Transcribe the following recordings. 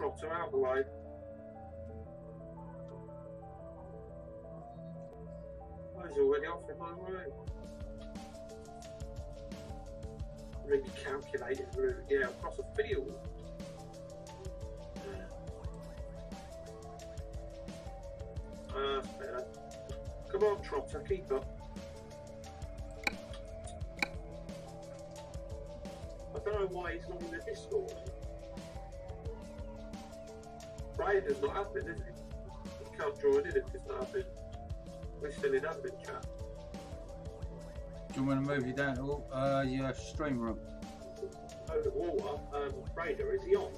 Trotter out the way. Oh, he's already off in my way. Really calculated route. Yeah, across a field. That's better. Come on, Trotter, keep up. I don't know why he's not in the Discord. Raider's not happening, is he? He can't join in if it's not happening. We're still in admin chat. Do you want me to move you down to your stream room? Oh, the water. Raider, is he on?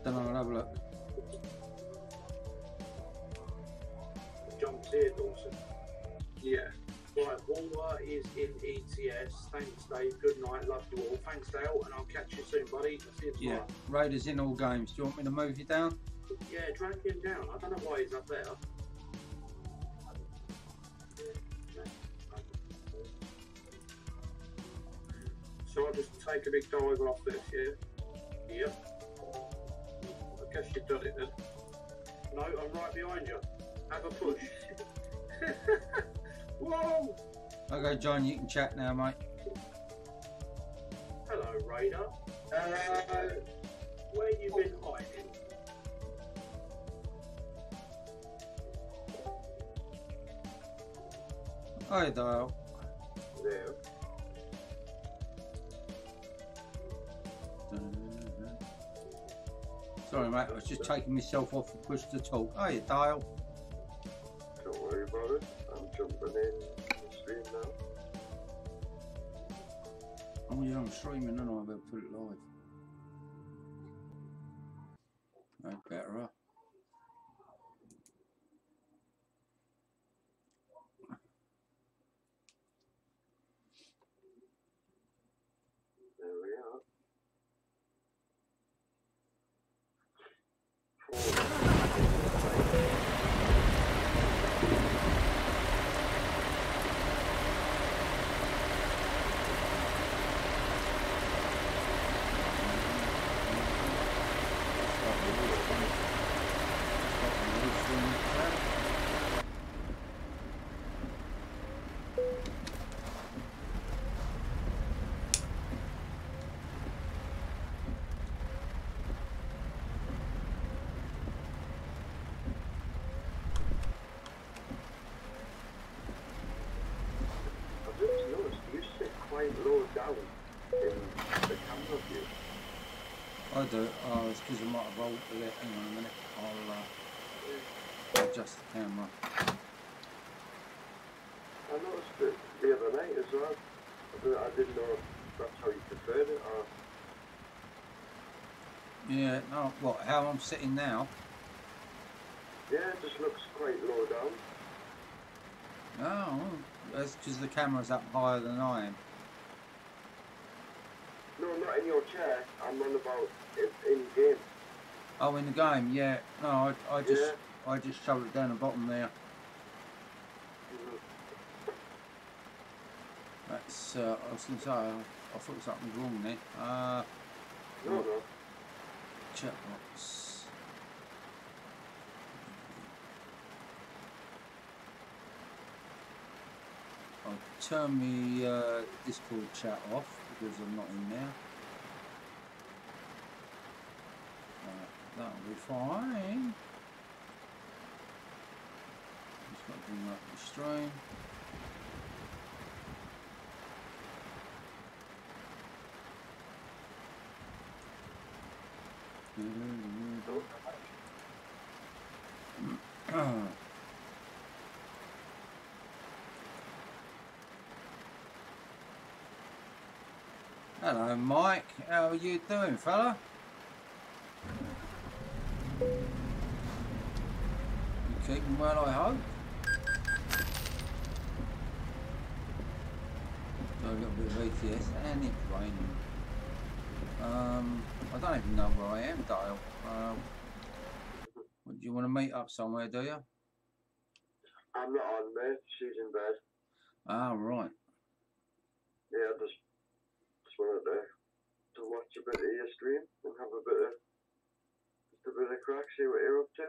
Then I'll have a look. Jumps here, Dawson. Yeah. Right, Water is in ETS. Thanks, Dave. Good night. Love you all. Thanks, Dale. And I'll catch you soon, buddy. I'll see you tomorrow. Yeah. Raiders in all games. Do you want me to move you down? Yeah, drag him down. I don't know why he's up there. So I'll just take a big dive off this, yeah? Yep. I guess you've done it then. No, I'm right behind you. Have a push. Whoa! Okay, John, you can chat now, mate. Hello, Raider. Where you been hiding? Hi, Dale. There. Sorry, mate. I was just taking myself off and push to talk. Hiya, Dale. Don't worry about it. I'm jumping in the stream now. Oh, yeah, I'm streaming, and I better put it live. No better, huh? There we are. Low down in the camera view. I do. Oh, it's because I might have altered it. Hang on a minute. I'll adjust the camera. I noticed it the other night as well. I didn't know if that's how you preferred it or... Yeah, no, what, how I'm sitting now? Yeah, it just looks quite low down. Oh, that's because the camera's up higher than I am. No, not in your chair. I'm on about in game. Oh, in the game, yeah. No, I just shoved it down the bottom there. That's I was going to say, I thought something was wrong there. No. Chat box. I'll turn my Discord chat off because I'm not in there. That'll be fine. Just got to bring up the stream. Hello, Mike. How are you doing, fella? You keeping well, I hope? Got a little bit of ETS and it's raining. I don't even know where I am, Dale. Do you want to meet up somewhere, do you? I'm not on, mate. She's in bed. Ah, right. Yeah, just wanted to watch a bit of your stream and have a bit of crack, see what you're up to.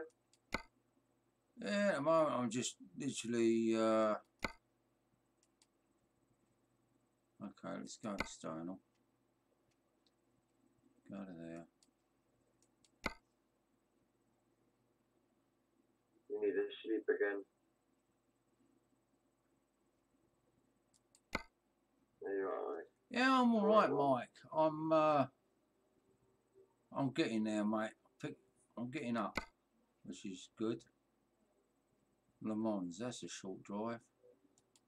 Yeah, at the moment I'm just literally okay, let's go to Stonal. Go to there. You need to sleep again. Are you alright? Yeah, I'm alright, Mike. I'm getting there, mate. I'm getting up, which is good. Le Mans, that's a short drive.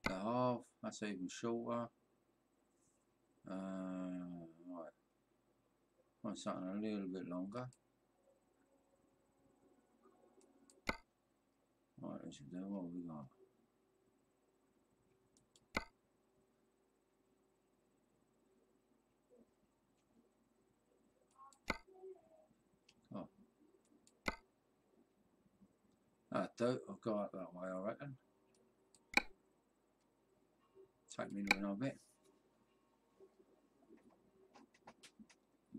The Havre, that's even shorter. Right. Want something a little bit longer. Right, let's do what we got. Oh. That'll do. I'll go up that way, I reckon. Take me to another bit.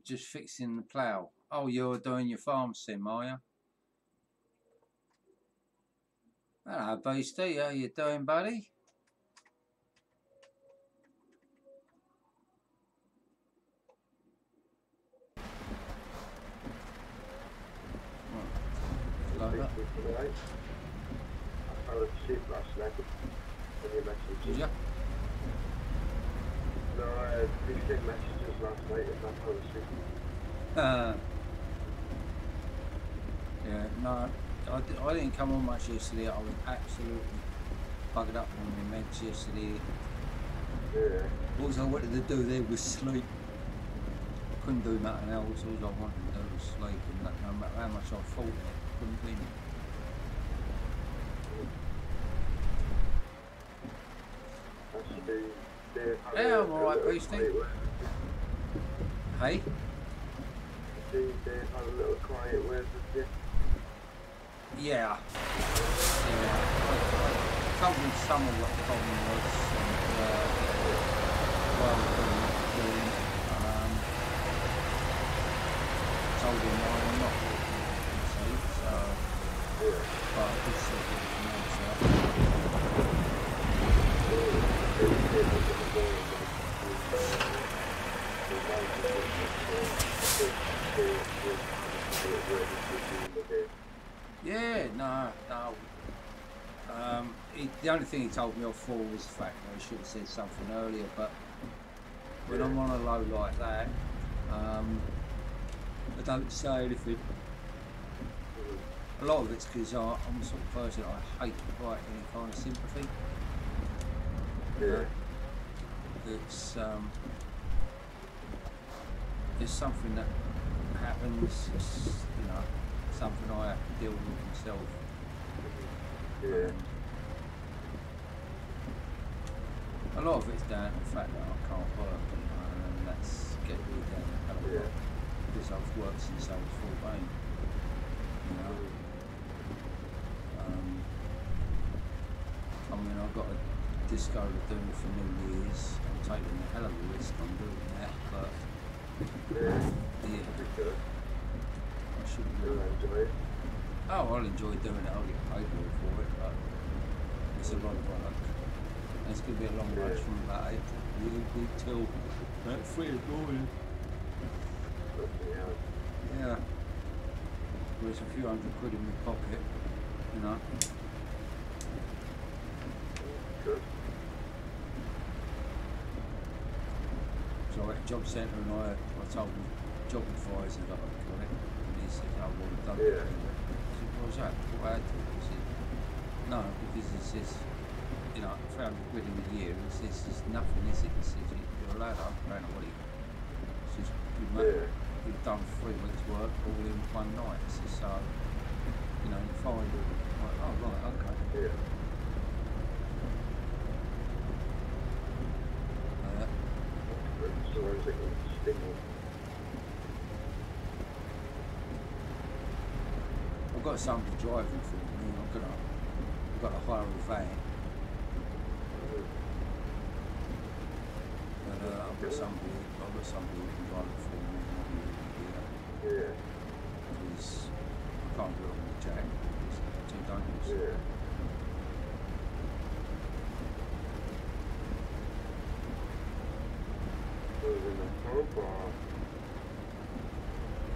Just fixing the plough. Oh, you're doing your farm sim, are you? Hello, Beastie. How you doing, buddy? Load up. Right. I fell asleep last night when you messaged. Did you? No, I had 15 messages last night and I fell asleep. Yeah, no, I didn't come on much yesterday. I was absolutely buggered up on my meds yesterday. Yeah. All I wanted to do there was sleep. Couldn't do nothing else. All I wanted to do was sleep, and no matter how much I fought it, couldn't win. Yeah, I'm alright, Beastie. Hey? Dave had a little quiet word with you. Yeah. Yeah. I told him some of what the problem was, and well, doing. Told him I'm not really so. Yeah. But I did say it was an yeah, no. The only thing he told me off for was the fact that I should have said something earlier, but when I'm on a low like that, I don't say anything. A lot of it's because I'm the sort of person I hate writing any kind of sympathy. Yeah. It's something that happens, it's, you know, something I have to deal with myself. Yeah. A lot of it's down to the fact that I can't work, you know, and that's getting me down a hell of a lot, because I've worked since I was 14, you know. I mean, I've got a disco to do for New Year's. I'm taking a hell of a risk on doing that, but yeah, I shouldn't do it. Oh, I'll enjoy doing it. I'll get paid more for it, but it's a lot of work. And it's going to be a long road from about 8 till about 3 in the morning. Yeah. There's a few £100 in my pocket, you know. Good. So at Job Centre and I told him, job advisor that I've got it, and he said, oh, well, I've done it. I said, what was that? What I had to? He said, no, because he says, you know, £300 in a year, he says, there's nothing, is it? He says, you're allowed £100 a week. He says, you've done 3 weeks work all in one night. He says, so, you know, you find, like, oh, right, okay. Yeah. So where's it going to sting? I've got somebody driving for me. I've got to hire a van. But I've got somebody who can drive it for me. Yeah. Because can't do it on the jack. It's too dangerous. Yeah. So it was in the pub or?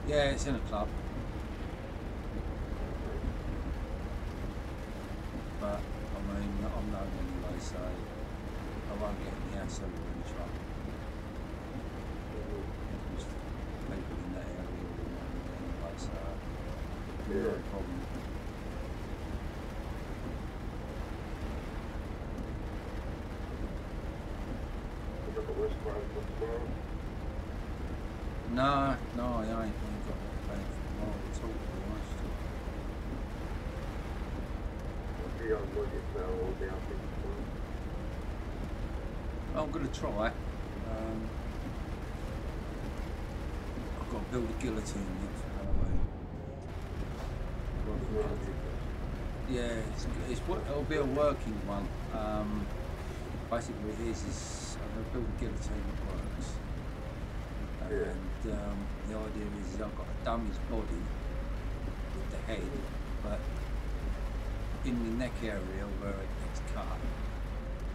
Yeah, it's in a club. But I mean, I'm known anyway, so I won't get in the hassle or any trouble. There's people in that area all know me anyway, so not a problem. You got the West Ground for tomorrow? No, I ain't got a plan for tomorrow at all, to be honest. I'll be on Nuggets now all day, I think. I'm going to try. I've got to build a guillotine yet for Halloween. Yeah, it'll be a working one. Basically what it is I'm going to build a guillotine that works. And the idea is I've got a dummy's body with the head, but in the neck area where it gets cut,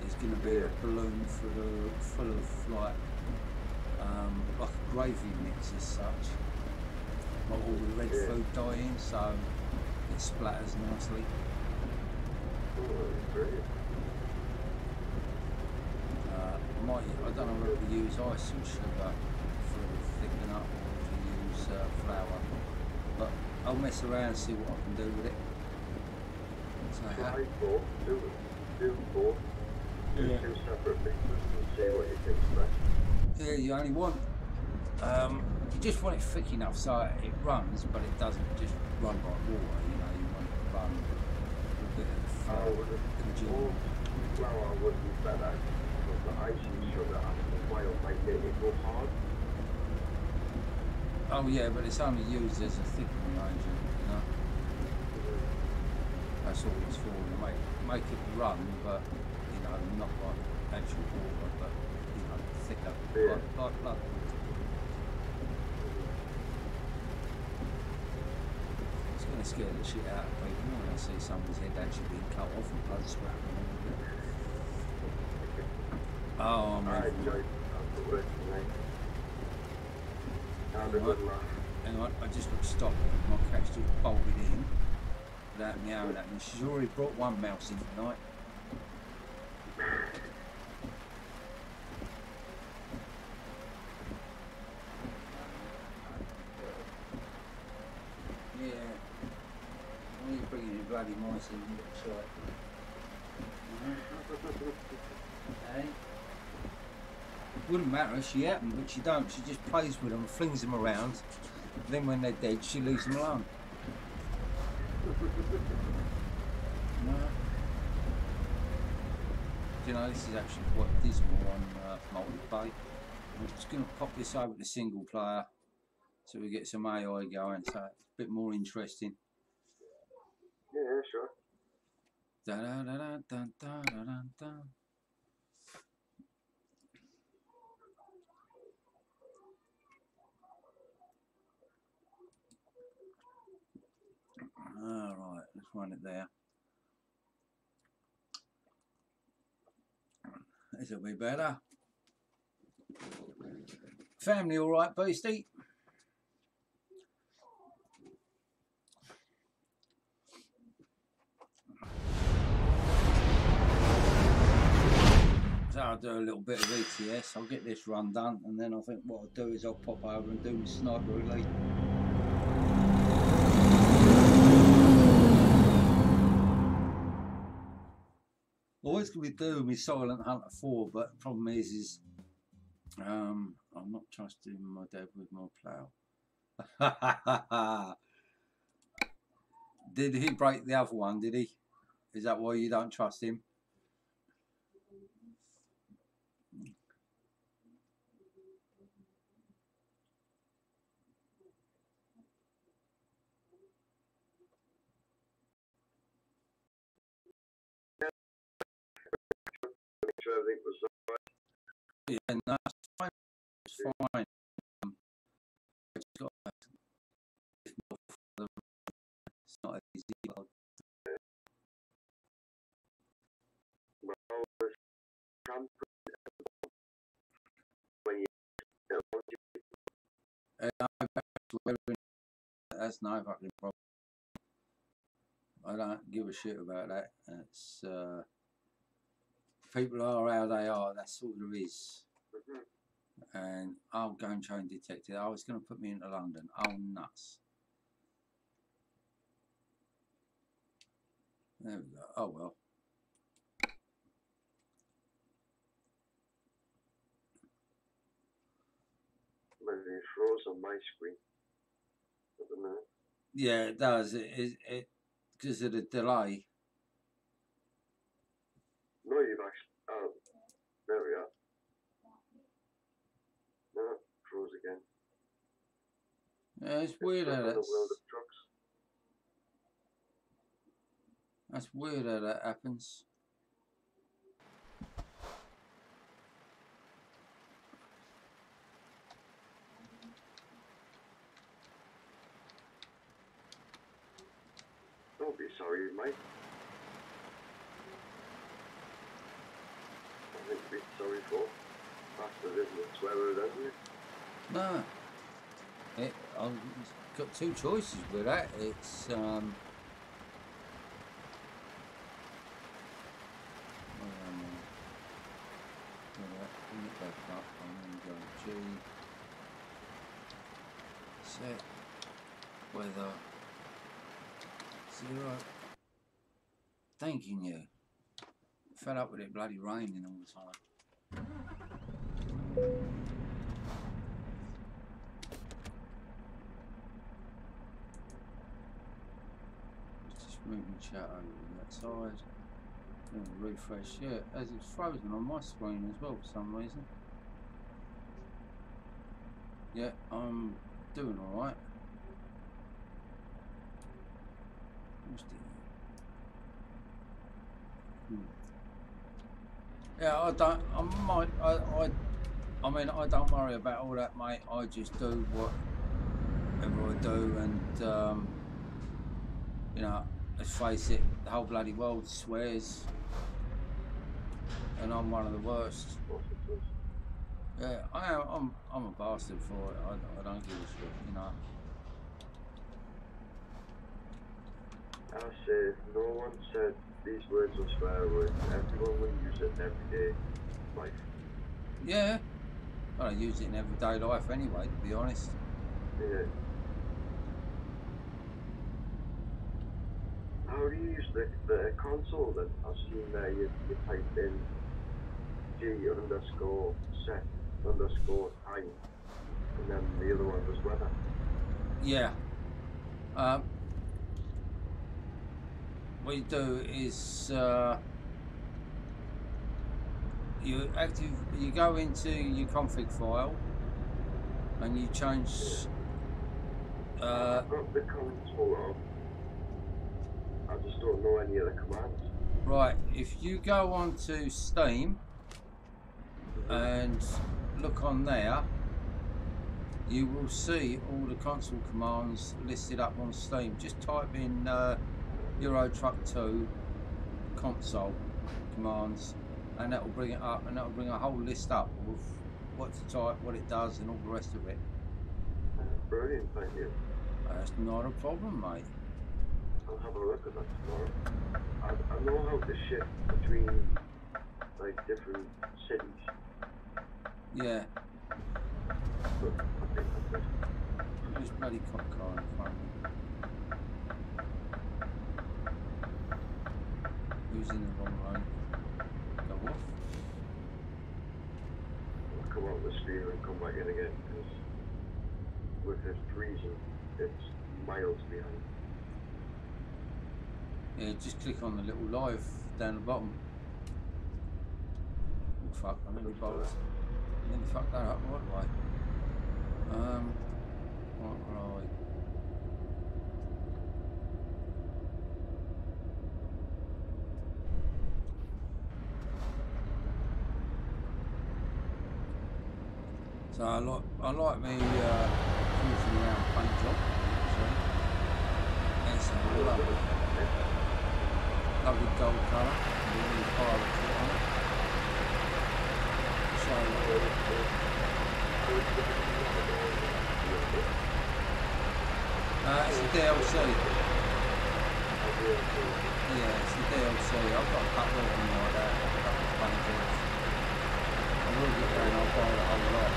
there's going to be a balloon full of like a gravy mix as such, like all the red food dye in, so it splatters nicely. I don't know whether to use ice or sugar for thicken up or to use flour, but I'll mess around and see what I can do with it. So, Try both, do both. Do two separate mixes and see what you think's best. yeah, you only want, you just want it thick enough so it runs, but it doesn't just run like water, you know, you want it to run with a bit of congealed. Flour would be better, because the icing sugar after the boil might make it go hard. Oh yeah, but it's only used as a thickening agent, you know. That's all it's for, to make it run, but you know, not like actual water, but you know, thicker, like blood. It's going to scare the shit out of people when they see someone's head actually being cut off and blood splatting all over it. Oh, I'm I enjoyed the work tonight. Have a good laugh. Hang on, I just got to stop. My cat's just bolted in without meowing at me. She's already brought one mouse in tonight. Yeah. Why are you bringing your bloody mice in? Hey? Wouldn't matter if she had them, but she don't. She just plays with them, flings them around. Then when they're dead, she leaves them alone. No. Do you know, this is actually quite dismal on multiplayer. I'm just going to pop this over to single player so we get some AI going, so it's a bit more interesting. Yeah, sure. Da da da da da da da da. Alright, let's run it there. This'll be better. Family alright, Beastie? So I'll do a little bit of ETS, I'll get this run done, and then I think what I'll do is I'll pop over and do my sniper elite. Always going to be doing my Silent Hunter 4, but the problem is I'm not trusting my dad with my plough. Did he break the other one, did he? Is that why you don't trust him? Yeah, no, it's fine. It's fine. I just got That's no fucking problem. I don't give a shit about that. It's people are how they are. That's all there is. And I'll go and train detective. I was going to put me into London. Oh nuts! There we go. Oh well. Maybe it froze on my screen. I don't know. Yeah, it does. It because of the delay. No, you've actually. Oh, there we are. No, it froze again. Yeah, it's weird how The world that's. of trucks. That's weird how that happens. Don't be sorry, mate. Nothing to be sorry for. Bastard isn't a swearer, isn't it? No. I've got two choices with that. It's bring it back up. I'm going to go G. Set weather 0. Thanking you. Fed up with it bloody raining all the time. Just moving chat over to that side. Refresh, yeah, as it's frozen on my screen as well for some reason. Yeah, I'm doing alright. Yeah, I mean, I don't worry about all that, mate. I just do whatever I do, and you know, let's face it, the whole bloody world swears, and I'm one of the worst. Yeah, I'm a bastard for it. I don't give a shit, you know. I say, no one said these words are swear words. Everyone will use it in everyday life. Yeah, I don't use it in everyday life anyway, to be honest. Yeah. How do you use the console then? I've seen there you typed in G_set_time, and then the other one was weather. Yeah. What you do is you go into your config file and you change. I've got the console on. I just don't know any of the commands. Right, if you go on to Steam and look on there, you will see all the console commands listed up on Steam. Just type in Euro Truck 2 console commands, and that will bring it up, and that will bring a whole list up of what to type, what it does, and all the rest of it. Brilliant, thank you. That's not a problem, mate. I'll have a look at that tomorrow. I know how to shift between like different cities. Yeah. But I think that's it. This bloody cop car in front of me. Who's in the wrong lane? Go off. I'll come out the screen and come back in again because with this freezing, it's miles behind. Yeah, just click on the little live down the bottom. Oh, fuck, I nearly bolted. I nearly fucked that up right way. Right. So I like me cruising around paint job. It's a lovely gold colour, with a pilot kit on it. So It's the DLC. Yeah, it's the DLC. I've got a couple of them like that. A couple of funny bits. I will get there and I'll buy the whole lot.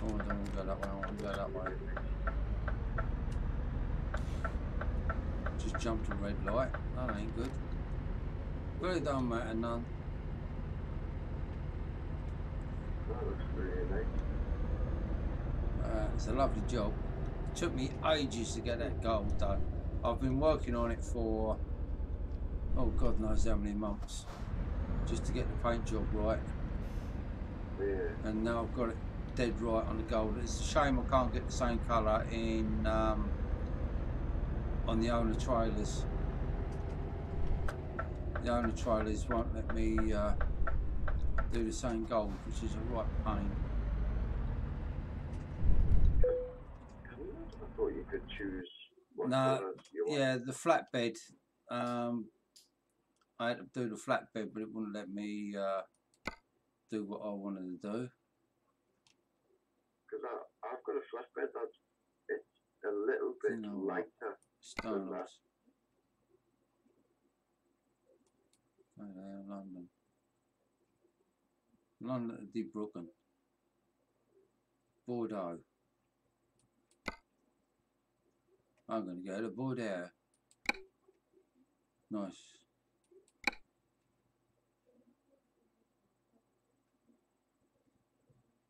Oh, I don't want to go that way. I want to go that way. Just jumped a red light. That ain't good. But it don't matter none. That looks really nice. It's a lovely job. It took me ages to get that gold though. I've been working on it for, oh God knows how many months, just to get the paint job right. Yeah. And now I've got it dead right on the gold. It's a shame I can't get the same colour in on the owner trailers. The owner trailers won't let me do the same gold, which is a right pain. I thought you could choose what No, colours you want. yeah, the flatbed. I had to do the flatbed, but it wouldn't let me do what I wanted to do. Because I've got a flatbed that's it's a little bit lighter. Stones. Oh, there, London. London to Deep Brooklyn. Bordeaux. I'm going to go to Bordeaux. Nice.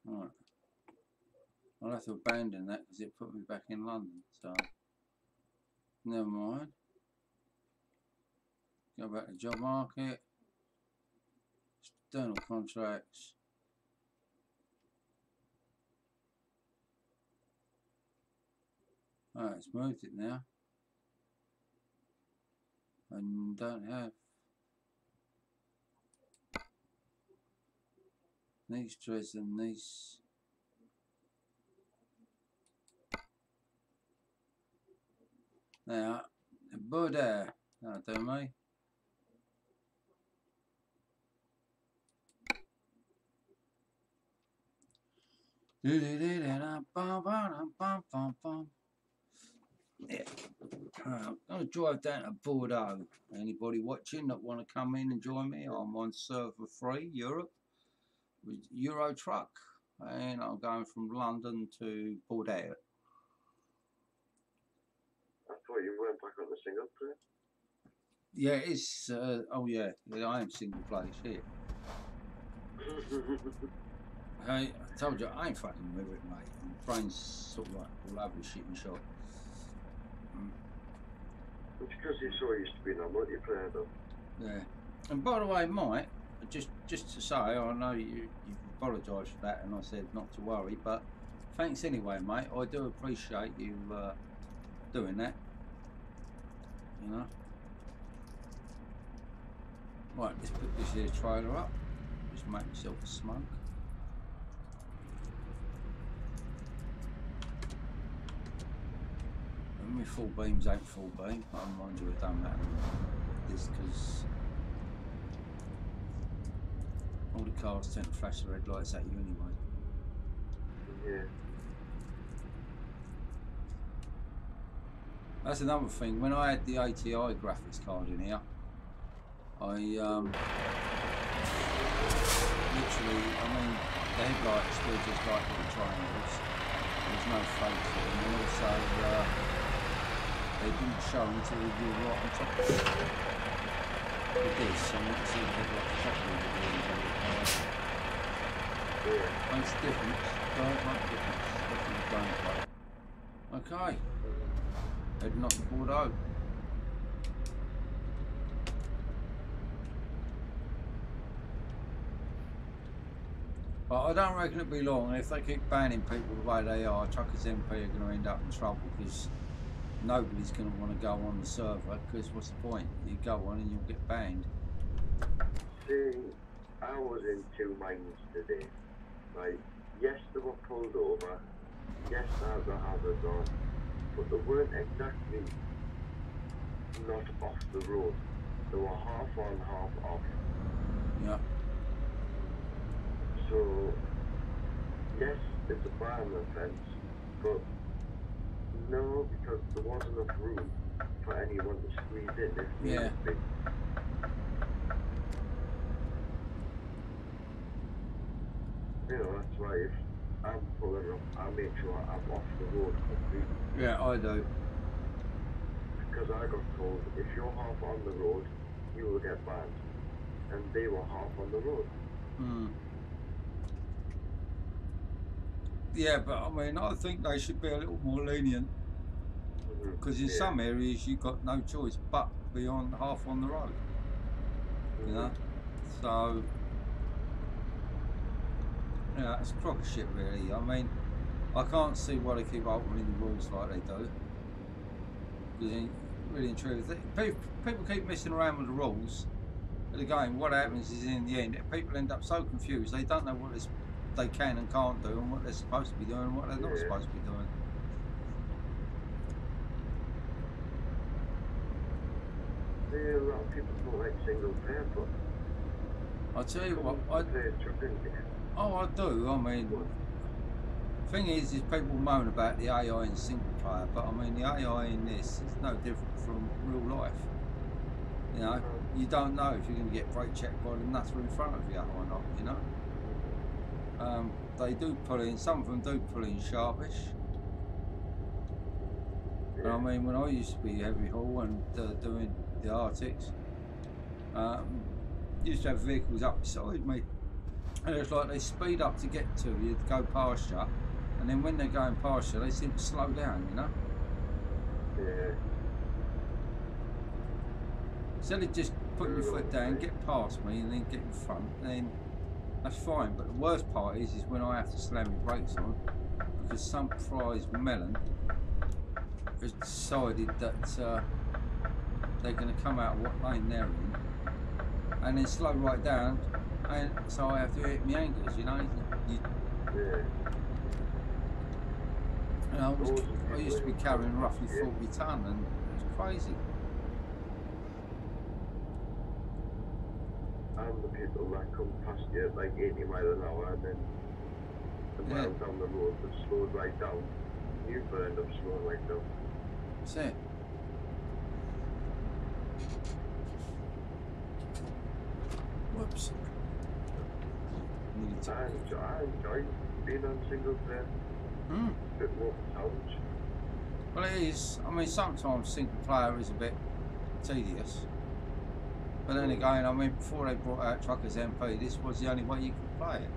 Alright. I'll have to abandon that because it put me back in London, so never mind. Go back to job market. External contracts. Alright, it's moved it now. And don't have these trees and these. Now, Bordeaux. That'll do me. Yeah. I'm going to drive down to Bordeaux. Anybody watching that want to come in and join me? I'm on server 3 Europe with Euro Truck, and I'm going from London to Bordeaux. I thought you went back on the single player. Yeah, it's oh yeah, I am single player shit. Hey, I told you I ain't fucking with it, mate. My brain's sort of like all over the shit and shot. It's because you're so used to being a multiplayer though. Yeah. And by the way, Mike, just to say, I know you've apologised for that, and I said not to worry, but thanks anyway, mate. I do appreciate you doing that. You know. Right, let's put this here trailer up. Just make myself a smoke. And my full beams ain't full beam. Mind you, it don't matter. This because all the cars tend to flash the red lights at you anyway. Yeah. That's another thing. When I had the ATI graphics card in here, I literally, I mean, the headlights were just like little triangles. There was no fake to them. And also, they didn't show until you were right on top of it. With this, I want to see the headlights properly with the Yeah. makes a difference. Don't make a difference. Definitely don't play. Okay. Heading off to Bordeaux. But I don't reckon it'll be long. If they keep banning people the way they are, Truckers MP are going to end up in trouble because nobody's going to want to go on the server. Because what's the point? You go on and you'll get banned. See, I was in two minds today. Right? Yes, they were pulled over. Yes, they had the hazards on. But they weren't exactly not off the road. They were half on, half off. Yeah. So, yes, it's a violent offence, but no, because there wasn't enough room for anyone to squeeze in if Yeah. need be. You know, that's why if I'm pulling up, I make sure I'm off the road completely. Yeah, I do. Because I got told, if you're half on the road, you will get banned. And they were half on the road. Mm. Yeah, but I mean, I think they should be a little more lenient because in some areas you've got no choice but be on half on the road. You know, so yeah, it's a crock of shit, really. I mean, I can't see why they keep opening the rules like they do. Because really and truly, people keep messing around with the rules. But again, what happens is in the end, people end up so confused they don't know what they can and can't do, and what they're supposed to be doing, and what they're not supposed to be doing. Yeah, a lot of people don't like single player, but I'll tell you what, I do. I mean, thing is people moan about the AI in single player, but I mean the AI in this is no different from real life. You know, you don't know if you're going to get brake checked by the nutter in front of you or not. You know, they do pull in. Some of them do pull in sharpish. But I mean, when I used to be heavy haul and doing the Arctics, used to have vehicles up beside me, and it's like they speed up to get to you to go past you, and then when they're going past you, they seem to slow down. You know. Yeah. Instead of just putting your foot down, get past me, and then get in front, then that's fine. But the worst part is when I have to slam my brakes on because some prize melon has decided that they're going to come out of what lane they're in, and then slow right down, and so I have to hit my anchors. You know. I used to be carrying roughly 40 tonne, and it was crazy. And the people that come past you at like 80 miles an hour, and then the mile down the road that slowed right down, you burned up slowing right down. That's it. Whoops. I enjoy being on single player. A bit more challenge. Well, it is. I mean, sometimes single player is a bit tedious. But then again, I mean, before they brought out Truckers MP, this was the only way you could play it.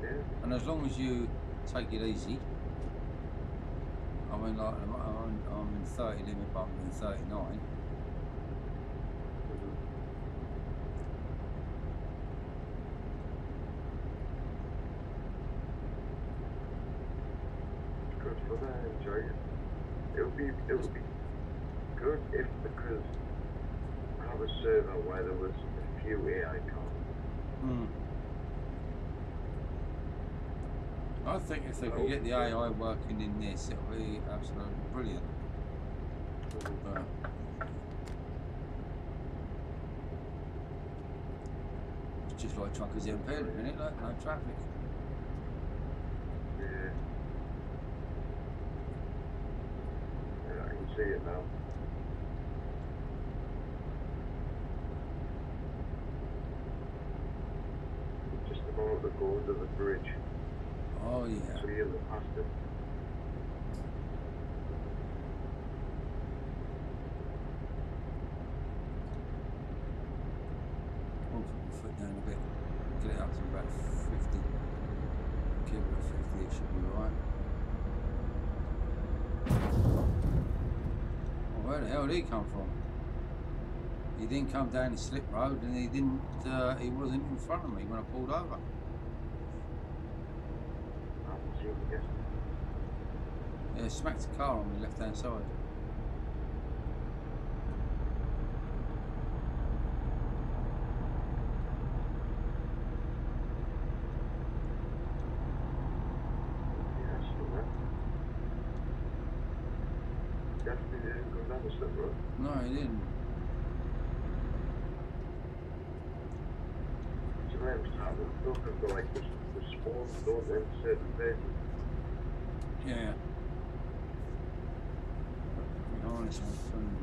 Yeah. And as long as you take it easy, I mean, like, I'm in 30 limit, but I'm in 39. Good for that, enjoy it. It would be good if because have a server where there was a few AI cars. I think if they could get the AI working in this, it would be absolutely brilliant. It's just like Truckers MP at the minute, like no traffic. Yeah, I can see it now. To go under the bridge. Oh yeah. So you're past it. I'll put my foot down a bit. Get it up to about 50. Keep it at 50, it should be alright. Well, where the hell did he come from? He didn't come down the slip road, and he wasn't in front of me when I pulled over. Yeah, smacked the car on the left hand side. definitely didn't go down the slip road. No, he didn't. Sometimes happen. Those can go like the spawns don't in certain places. Yeah. To be honest, I'm feeling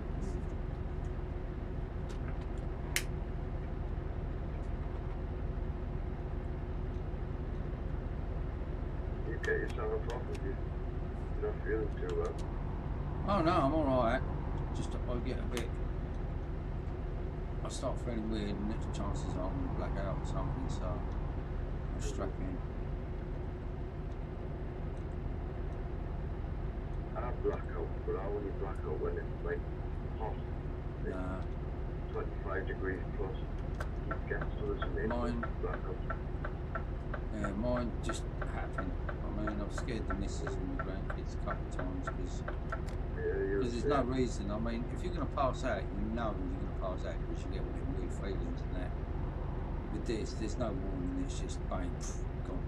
You get yourself off if you're not feeling too well. oh no, I'm alright. Just I get a bit. I start feeling weird, and next chances are I'm gonna black out or something, so I'm strap in. I blackout, but I only blackout when it's like hot. Like Nah. 25 degrees plus. You get to this amazing Mine- blackout. Yeah, mine just happened. I mean, I've scared the missus and the grandkids a couple of times because there's no reason. I mean, if you're going to pass out, you know you're going to pass out because you get all them weird feelings and that. With this, there's no warning. It's just bang, gone.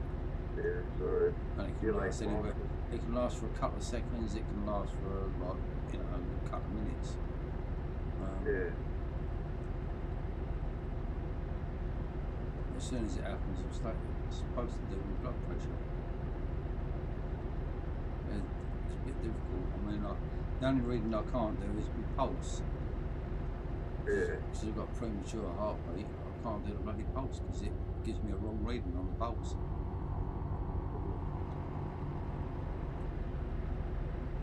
Yeah, so And it can last anywhere. It can last for a couple of seconds. It can last for like a couple of minutes. yeah. As soon as it happens, it's supposed to do with blood pressure. It's a bit difficult. I mean, the only reading I can't do is with pulse. Yeah. Because I've got premature heartbeat. I can't do the bloody pulse because it gives me a wrong reading on the pulse.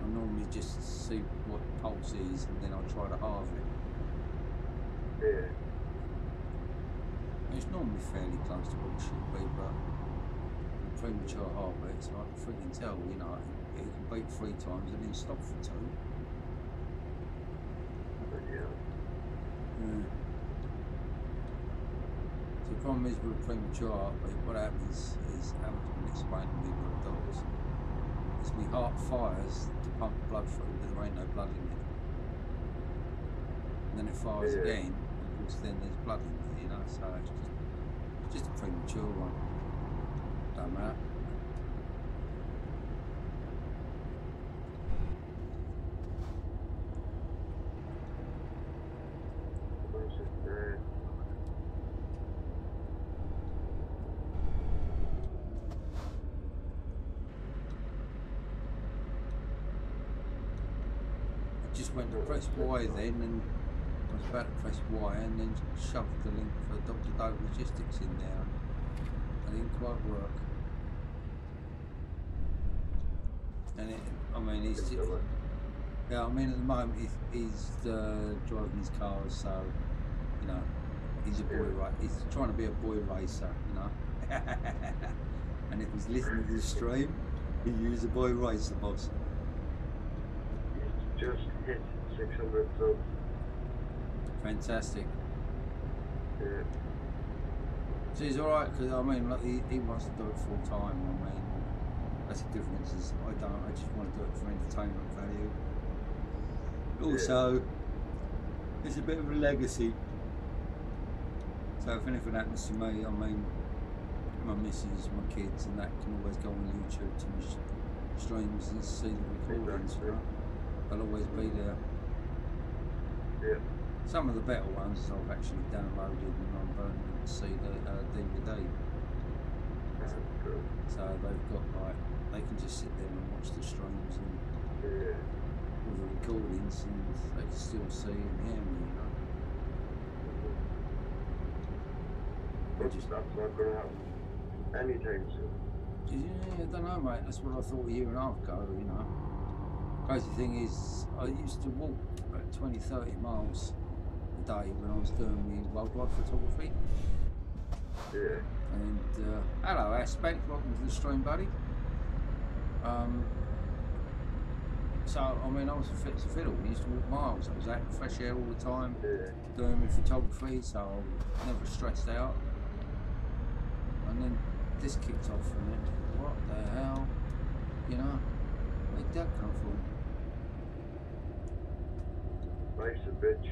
I normally just see what the pulse is and then I try to halve it. Yeah. It's normally fairly close to what it should be, but with premature heartbeat, so I can freaking tell, you know, it can beat 3 times and then stop for 2. But yeah. Yeah. So the problem is with premature heartbeat, what happens is, Hamilton explained to me what it does, is my heart fires to pump blood through, but there ain't no blood in it. And then it fires again, and of course then there's blood in it, you know, so it's just a premature one. Don't matter. Where's it there? I just went to press Y then, and I was about to press Y and then shoved the link for Dr. Doe Logistics in there. It didn't quite work. And it, I mean, he's just, yeah, I mean, at the moment he's driving his cars, so, you know, he's a boy, right? He's trying to be a boy racer, you know. And if he's listening to the stream, he's a boy racer, boss. He's just hit 600 subs. Fantastic. Yeah. So he's alright, because I mean, like, he wants to do it full time. I mean, that's the difference. Is I don't. I just want to do it for entertainment value. Also, it's a bit of a legacy. So if anything happens to me, I mean, my missus, my kids, and that can always go on YouTube to my streams and see the recordings. Exactly. Right? They'll always be there. Yeah. Some of the better ones I've actually downloaded and I'm burning them to see the DVD. That's good. So they've got like, they can just sit there and watch the streams and Yeah. all the recordings and they can still see and hear me, you know. But that's not going to happen anytime soon. Yeah, I don't know, mate. That's what I thought a year and a half ago, you know. Crazy thing is, I used to walk about 20, 30 miles a day when I was doing my wildlife photography. Yeah. And hello, Aspect. Welcome to the stream, buddy. So, I mean, I was fit as a fiddle. We used to walk miles. I was out in fresh air all the time, Yeah. doing my photography, so I was never stressed out. And then this kicked off, and it, what the hell? You know, where'd that come from? Life's a bitch.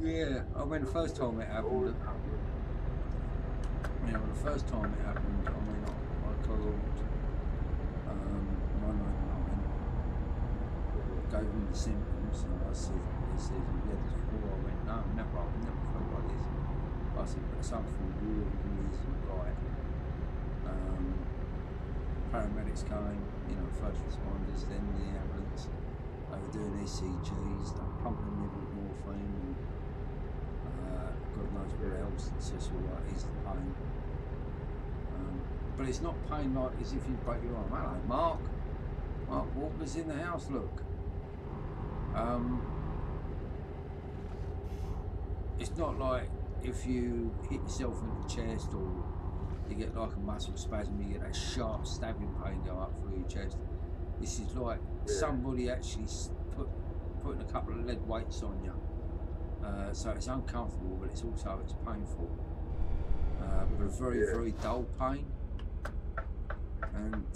Yeah, I mean, the first time it Always happened, happens. you know, the first time it happened, I mean, I called 999, gave him the symptoms, and I said, he said, "You had this before?" I went, "No, never. I've never felt like this." I said, "But something really, really isn't right." Paramedics came, you know, first responders, then the ambulance. They were doing ECGs, they were pumping me with morphine, and God knows what else. It's just all right, ease the pain. But it's not pain like as if you break your arm. Hello, Mark. Mark Walker's in the house, look. It's not like if you hit yourself in the chest or you get like a muscle spasm, you get that sharp stabbing pain go up through your chest. This is like somebody actually putting a couple of lead weights on you. So it's uncomfortable, but it's painful. But a very, very dull pain. And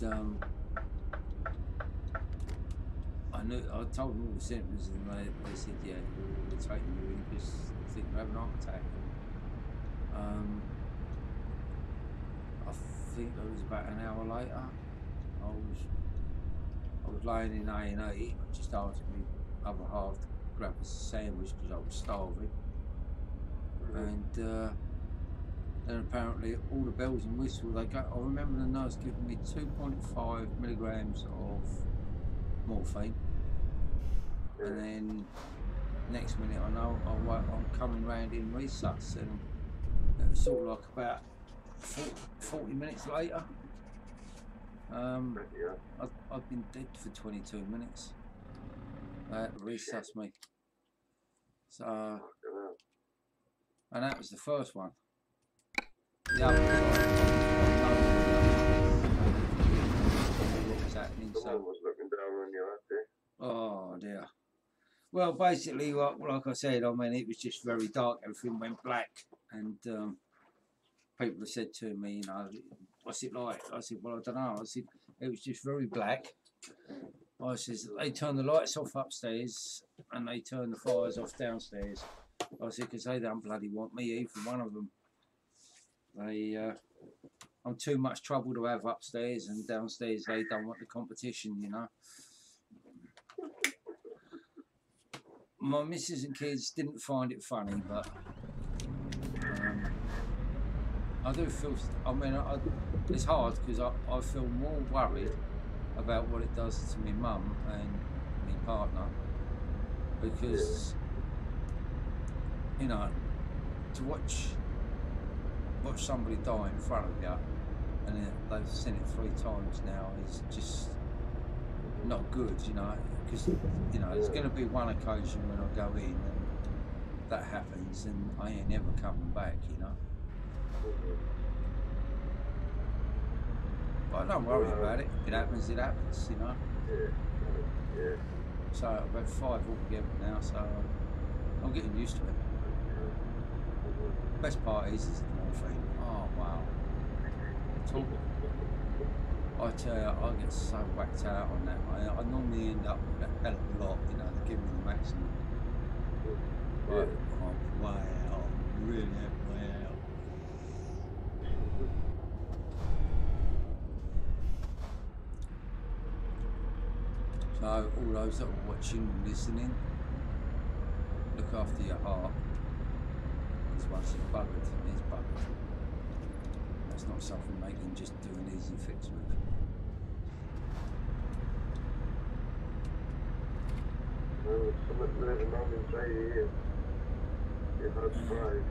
I told them all the symptoms, and they said, "Yeah, we're taking you in because I think we're having a heart attack." I think it was about an hour later. I was laying in A&E. I just asked my other half to grab us a sandwich because I was starving. And then apparently all the bells and whistles I remember the nurse giving me 2.5 milligrams of morphine, and then next minute I know I'm coming round in resus, and it was sort of like about 40 minutes later. I've been dead for 22 minutes. They had to resus me. So, and that was the first one. The other what was happening. Someone was looking down on you that day. Oh dear. Well, basically, like I said, I mean, it was just very dark. Everything went black, and people have said to me, you know, "What's it like?" I said, "Well, I don't know." I said, "It was just very black." I says, "They turned the lights off upstairs and they turned the fires off downstairs." I said, "Because they don't bloody want me, either one of them. I'm too much trouble to have upstairs, and downstairs they don't want the competition, you know." My missus and kids didn't find it funny, but I do feel, I mean, it's hard because I feel more worried about what it does to my mum and my partner, because, you know, to watch somebody die in front of you, and they've seen it 3 times now, is just not good, you know, because, you know, there's going to be one occasion when I go in and that happens and I ain't ever coming back, you know. But I don't worry about it. It happens, you know. So I've had 5 altogether now, so I'm getting used to it. Best part is the morphine. Oh wow. I tell you, I get so whacked out on that. I normally end up with a hell of a lot, you know, to give me the maximum. But I'm way out, really way out. So all those that are watching and listening, look after your heart, because once it's buggered, it's buggered. That's not something they can just do an easy fix with. Well, it's something living on inside you. You've had surprise.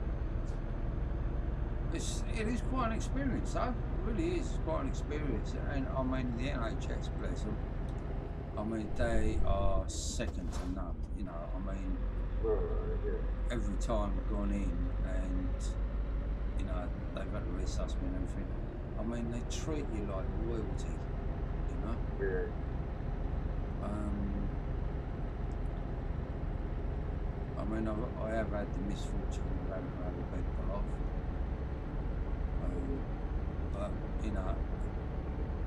It is quite an experience, though. It really is quite an experience. And I mean, the NHS, bless them, I mean, they are second to none. You know, I mean, every time I've gone in and, you know, they've had to resuscitate me and everything, I mean, they treat you like royalty, you know? Yeah. I mean, I have had the misfortune of having to have a bed bath. But, you know,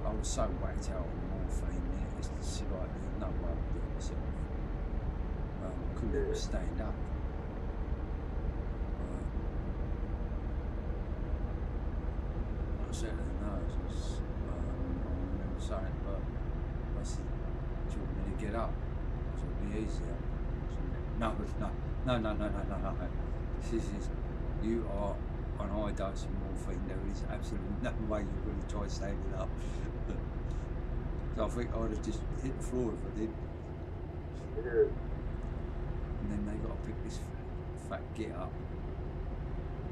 I was so whacked out on morphine, it's just like there's no way I could do it myself. I couldn't even stand up. I said to the nurse, I remember saying, "But I said, do you want me to get up?" I it'll be easier. No. This is, you are on high dose of morphine. There is absolutely no way you're going to try standing up. So I think I'd have just hit the floor if I did. Yeah. And then they got to pick this fat git up.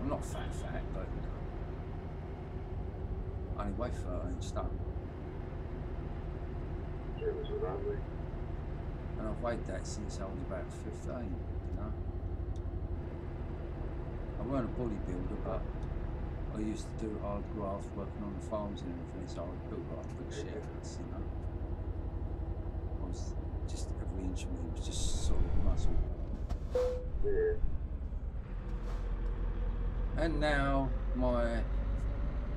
I'm not fat, but I only weigh 13 stone. It was around me. And I've weighed that since I was about 15, you know. I weren't a bodybuilder, but I used to do hard graft working on the farms and everything, so I built like big sheds, you know. I was just, every inch of me was just solid muscle. Yeah. And now my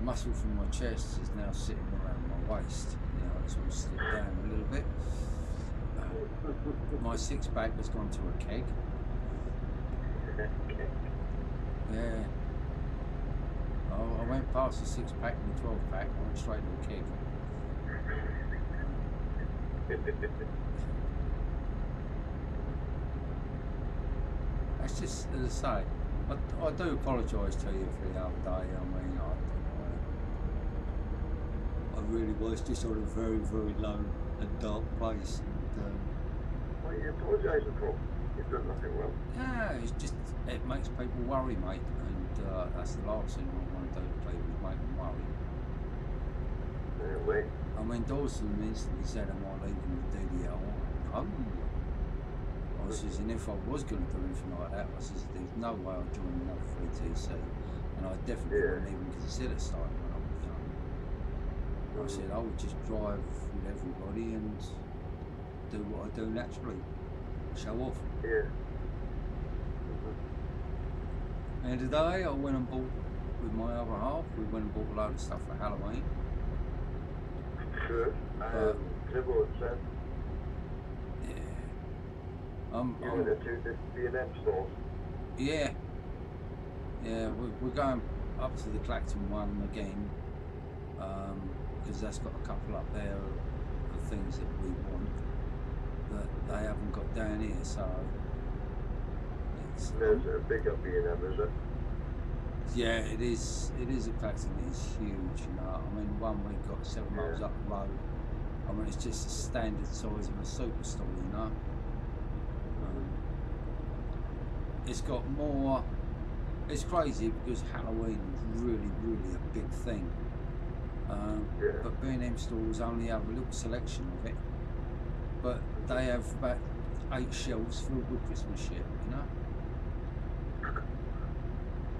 muscle from my chest is now sitting around my waist. You know, it's all slipped down a little bit. My six pack has gone to a keg. Yeah. I went past the 6-pack and the 12-pack, I went straight to the keg. That's just, as I say, I do apologise to you for the other day. I mean, I really was just on a very, very low and dark place. And, What are you apologising for? You've done nothing wrong. yeah, it's just, it makes people worry, mate. And that's the last thing I want to do to people, is make them worry. Wait. I mean, Dawson instantly said, am I leaving the DDL? I says, and if I was going to do anything like that, I says, there's no way I'd join another 3TC. And I definitely wouldn't even consider starting when I was young. I said, I would just drive with everybody and do what I do naturally. Show off. Yeah. And today I went and bought, with my other half, we went and bought a load of stuff for Halloween. Sure. Clipboard said. Yeah. You went to the B&M stores. Yeah. Yeah, we're going up to the Clacton one again, because that's got a couple up there of things that we want that they haven't got down here, so it's... There's a bigger B&M, is it? Yeah, it is a Clacton, it's huge, you know. I mean, one we've got 7 miles up the road. I mean, it's just a standard size of a superstore, you know. It's got more. It's crazy because Halloween is really, really a big thing. But B&M stores only have a little selection of it. But they have about 8 shelves filled with Christmas shit, you know.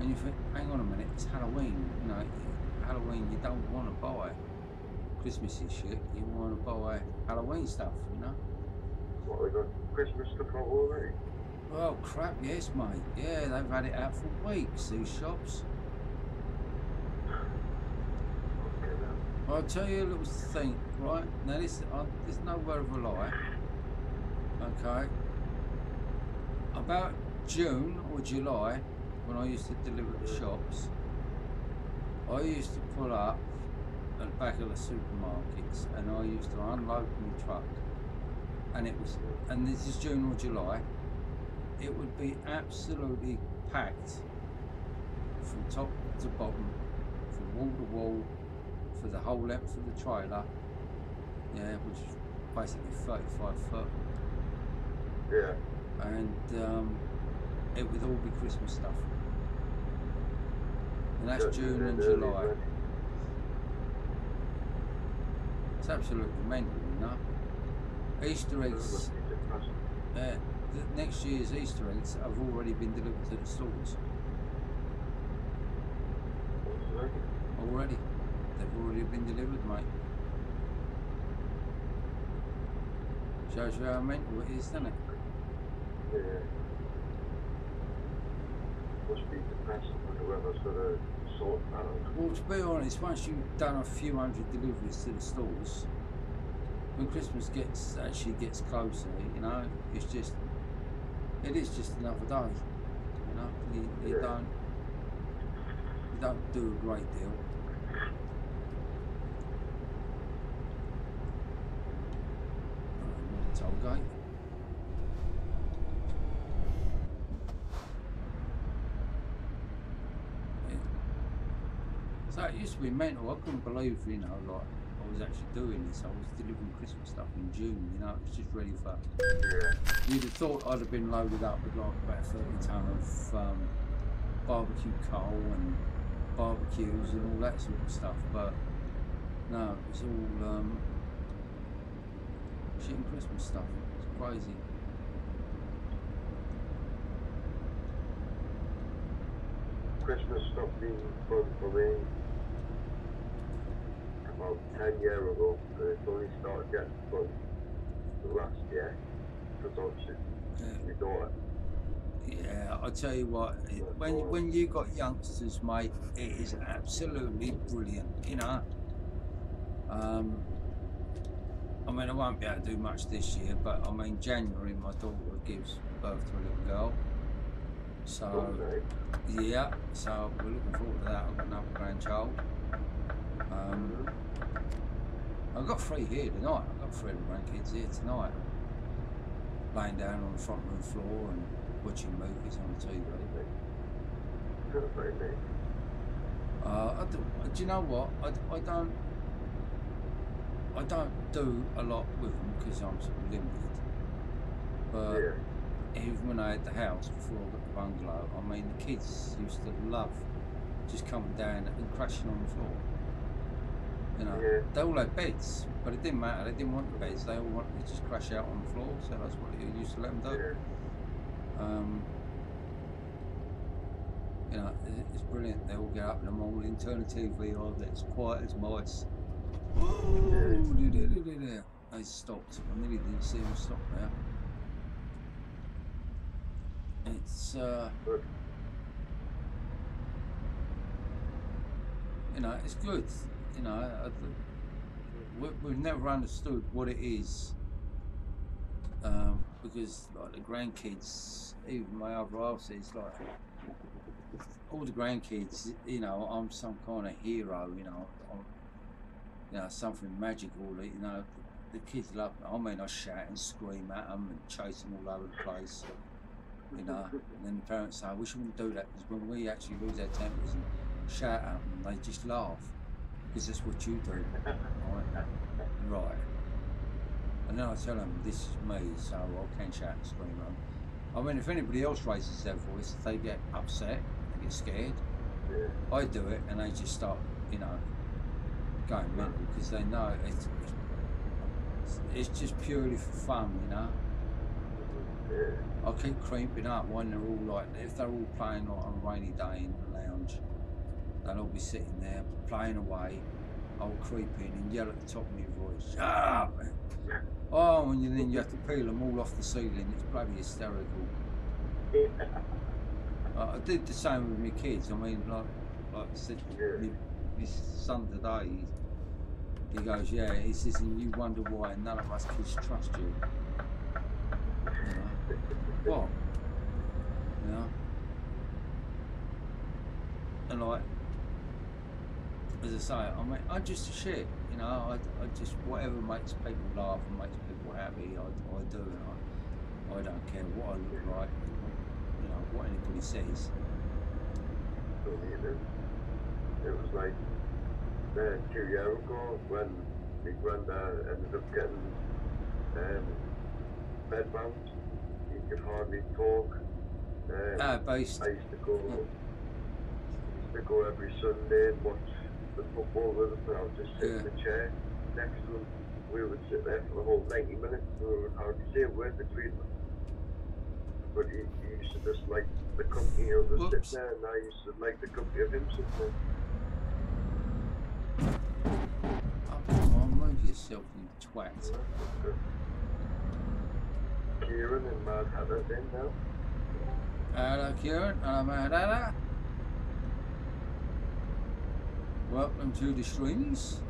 And you think, hang on a minute, it's Halloween. You know, Halloween you don't want to buy Christmassy shit. You want to buy Halloween stuff, you know. What, we got Christmas stuff out already? Oh crap, yes mate. Yeah, they've had it out for weeks, these shops. Okay, then. I'll tell you a little thing, right? Now this, there's no word of a lie. Okay. About June or July, when I used to deliver to shops, I used to pull up at the back of the supermarkets and I used to unload my truck. And it was, and this is June or July, it would be absolutely packed from top to bottom, from wall to wall, for the whole length of the trailer, yeah, which is basically 35 foot. Yeah. And it would all be Christmas stuff. And that's June and July. It's absolutely mental, you know. Easter eggs, next year's Easter eggs have already been delivered to the stores. Already. They've already been delivered, mate. Shows you how mental it is, doesn't it? Yeah. Must be depressing when whoever's got to sort that out. Well, to be honest, once you've done a few hundred deliveries to the stores, when Christmas actually gets closer, you know, it's just, it is just another day. You know, you don't do a great deal. Tollgate. So it used to be mental. I couldn't believe, you know, like I was actually doing this. I was delivering Christmas stuff in June, you know, it was just ready for. You'd have thought I'd have been loaded up with like about 30 tonne of barbecue coal and barbecues and all that sort of stuff, but no, it was all shit and Christmas stuff. It's crazy. Christmas stopped being fun for me about 10 years ago, and it's only started getting fun the last year, because obviously my daughter. Yeah, I tell you what, when you got youngsters, mate, it is absolutely brilliant, you know. I mean, I won't be able to do much this year, but I mean, January, my daughter gives birth to a little girl. So, yeah, so we're looking forward to that. I've got another grandchild. I've got 3 here tonight. I've got 3 grandkids here tonight. Laying down on the front room floor and watching movies on the TV. Do you know what? I don't do a lot with them because I'm sort of limited. But even when I had the house before I got the bungalow, I mean, the kids used to love just coming down and crashing on the floor. You know, they all had beds, but it didn't matter. They didn't want the beds. They all wanted to just crash out on the floor. So that's what you used to let them do. You know, it's brilliant. They all get up in the morning, turn the TV on. It's quiet as mice. They stopped. I nearly didn't see them stop now. It's you know, it's good. You know, we've never understood what it is because like the grandkids, even my other half says like all the grandkids. You know, I'm some kind of hero. You know, you know, something magical. You know, the kids love me. I mean, I shout and scream at them and chase them all over the place. You know, and then the parents say, I wish we wouldn't do that, because when we actually lose our tempers and shout at them, they just laugh, because that's what you do. Right. And then I tell them, this is me, so I can shout and scream at them. I mean, if anybody else raises their voice, they get upset, they get scared. I do it, and they just start, you know, going mental, because they know it's just purely for fun, you know. I keep creeping up when they're all like, if they're all playing like on a rainy day in the lounge, they'll all be sitting there playing away. I'll creep in and yell at the top of my voice, shut up! Oh, and then you have to peel them all off the ceiling. It's bloody hysterical. I did the same with my kids. I mean, like I said, my son today, he goes, yeah, he says, and you wonder why none of us kids trust you. You know? What? You know? And like, as I say, I mean, I'm just a shit, you know, I just, whatever makes people laugh and makes people happy, I do, and I don't care what I look like, you know, what anybody says. It was like 2 years ago when my granddad ended up getting bedbound. He could hardly talk. Based. I used to go every Sunday and watch the football with him, and I would just sit in the chair next to him. We would sit there for the whole 90 minutes and we would hardly say a word between them. But he used to just like the company of us sitting there, and I used to like the company of him sitting there. Oh, come on, move yourself, you twat. Kieran and Mad Hatter's in now. Hello, Kieran. Hello, Mad Hatter. Welcome to the streams.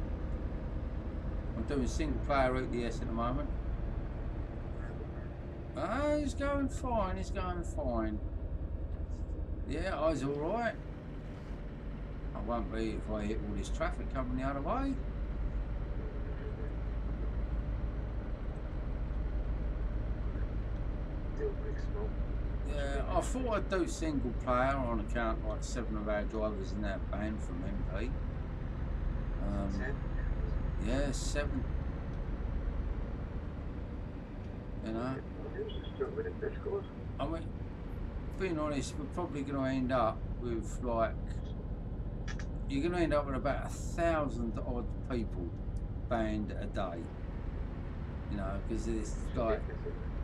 I'm doing single player ODS at the moment. It's going fine, it's going fine. Yeah, I was alright. I won't be if I hit all this traffic coming the other way. Yeah, I thought I'd do single player on account like 7 of our drivers in that band from MP. Yeah, 7. You know? I mean, being honest, we're probably going to end up with like, you're going to end up with about 1,000 odd people banned a day. You know, because it's like,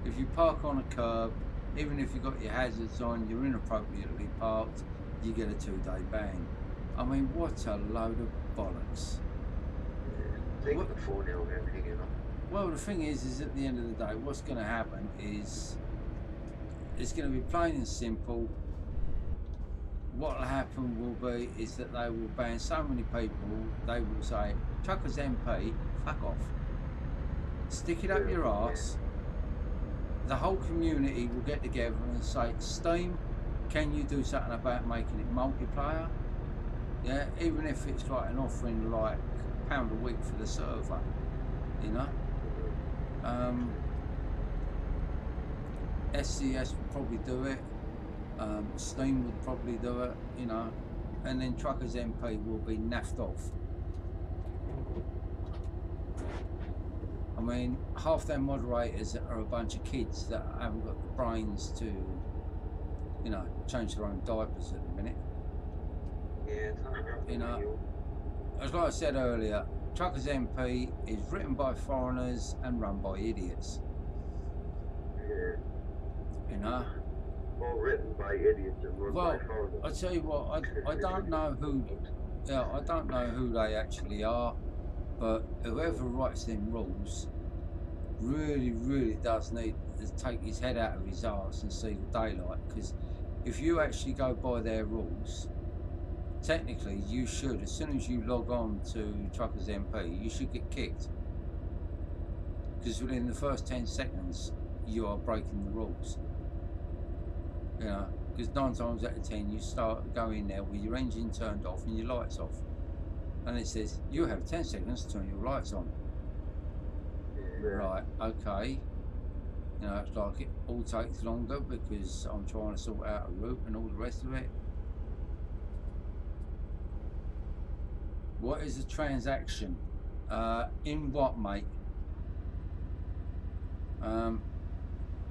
if you park on a curb, even if you've got your hazards on, you're inappropriately parked, you get a 2-day ban. I mean, what a load of bollocks. Well, the thing is at the end of the day, what's going to happen is, it's going to be plain and simple. What will happen will be is that they will ban so many people, they will say, Truckers MP, fuck off. Stick it up your arse. The whole community will get together and say, Steam, can you do something about making it multiplayer? Yeah, even if it's like an offering like £1 a week for the server, you know. SCS would probably do it. Steam would probably do it, you know, and then Truckers MP will be naffed off. I mean, half their moderators are a bunch of kids that haven't got the brains to, you know, change their own diapers at the minute. Yeah, you know, as like I said earlier, Truckers MP is written by foreigners and run by idiots. Yeah. You know? All written by idiots and run by foreigners. I tell you what, I don't know who, I don't know who they actually are, but whoever writes them rules really does need to take his head out of his arse and see the daylight, because if you actually go by their rules, technically you should, as soon as you log on to Truckers MP, you should get kicked, because within the first 10 seconds you are breaking the rules. You know, because 9 times out of 10 you start going there with your engine turned off and your lights off, and it says you have 10 seconds to turn your lights on. Yeah. Right, okay. You know, it's like it all takes longer because I'm trying to sort out a route and all the rest of it. What is a transaction? In what, mate? Hang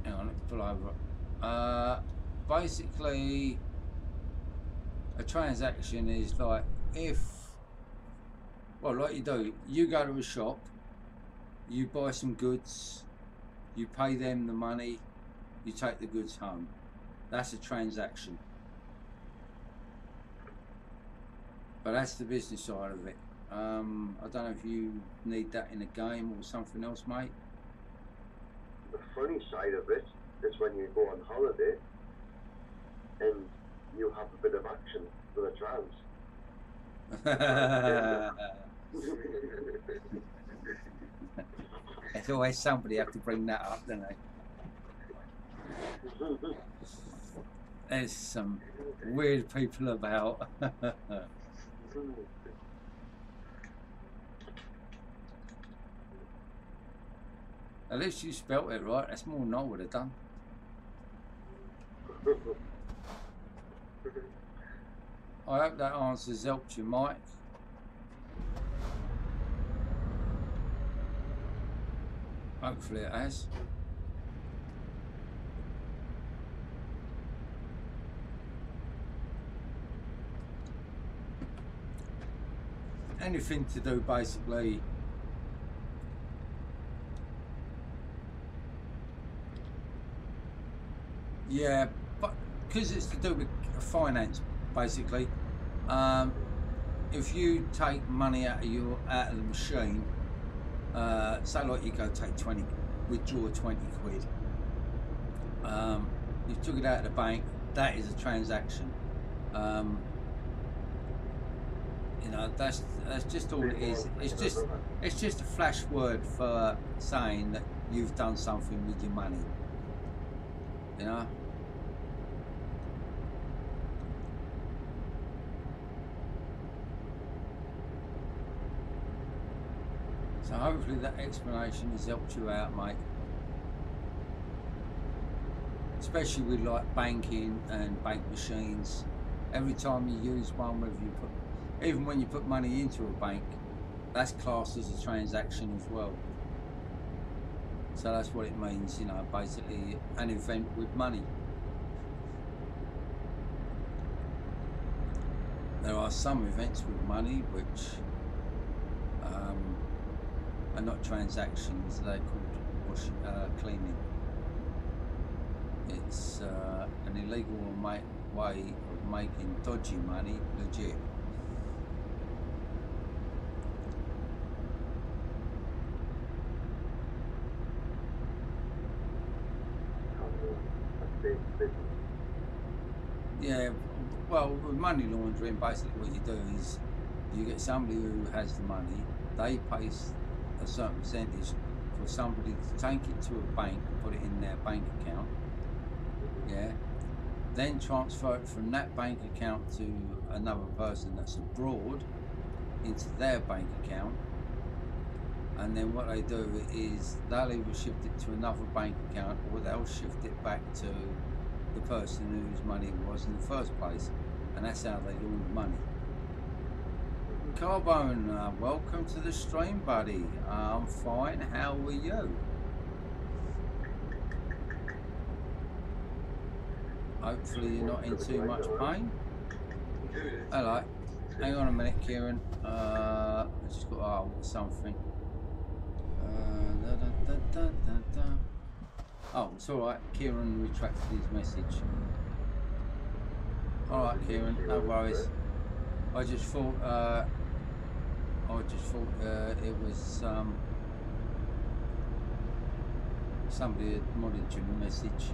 on, let me pull over. Basically, a transaction is like if, well, like you do, you go to a shop, you buy some goods, you pay them the money, you take the goods home. That's a transaction. But that's the business side of it. I don't know if you need that in a game or something else, mate. The funny side of it is when you go on holiday and you have a bit of action with a trans. There's always somebody have to bring that up, don't they? There's some weird people about. At least you spelt it right. That's more than I would have done. I hope that answer's helped you, Mike. Hopefully it has. Anything to do basically yeah, but because it's to do with finance basically, if you take money out of the machine, say like you go take 20, withdraw 20 quid, you took it out of the bank, that is a transaction. You know, that's just all it is. It's just a flash word for saying that you've done something with your money. You know. So hopefully that explanation has helped you out, mate. Especially with like banking and bank machines. Every time you use one, whether you put, even when you put money into a bank, that's classed as a transaction as well. So that's what it means, you know, basically an event with money. There are some events with money which are not transactions, they're called cleaning. It's an illegal way of making dodgy money legit. Yeah, well, with money laundering, basically what you do is you get somebody who has the money, they pay a certain percentage for somebody to take it to a bank and put it in their bank account, yeah, then transfer it from that bank account to another person that's abroad into their bank account, and then what they do is they'll either shift it to another bank account or they'll shift it back to the person whose money it was in the first place, and that's how they launder money. Carbone, welcome to the stream, buddy. I'm fine, how are you? Hopefully you're not in too much pain. Hello, hang on a minute, Kieran. I just got to hold something. Oh, it's alright, Kieran retracted his message. Alright, Kieran, no worries. I just thought it was somebody had modded you a message.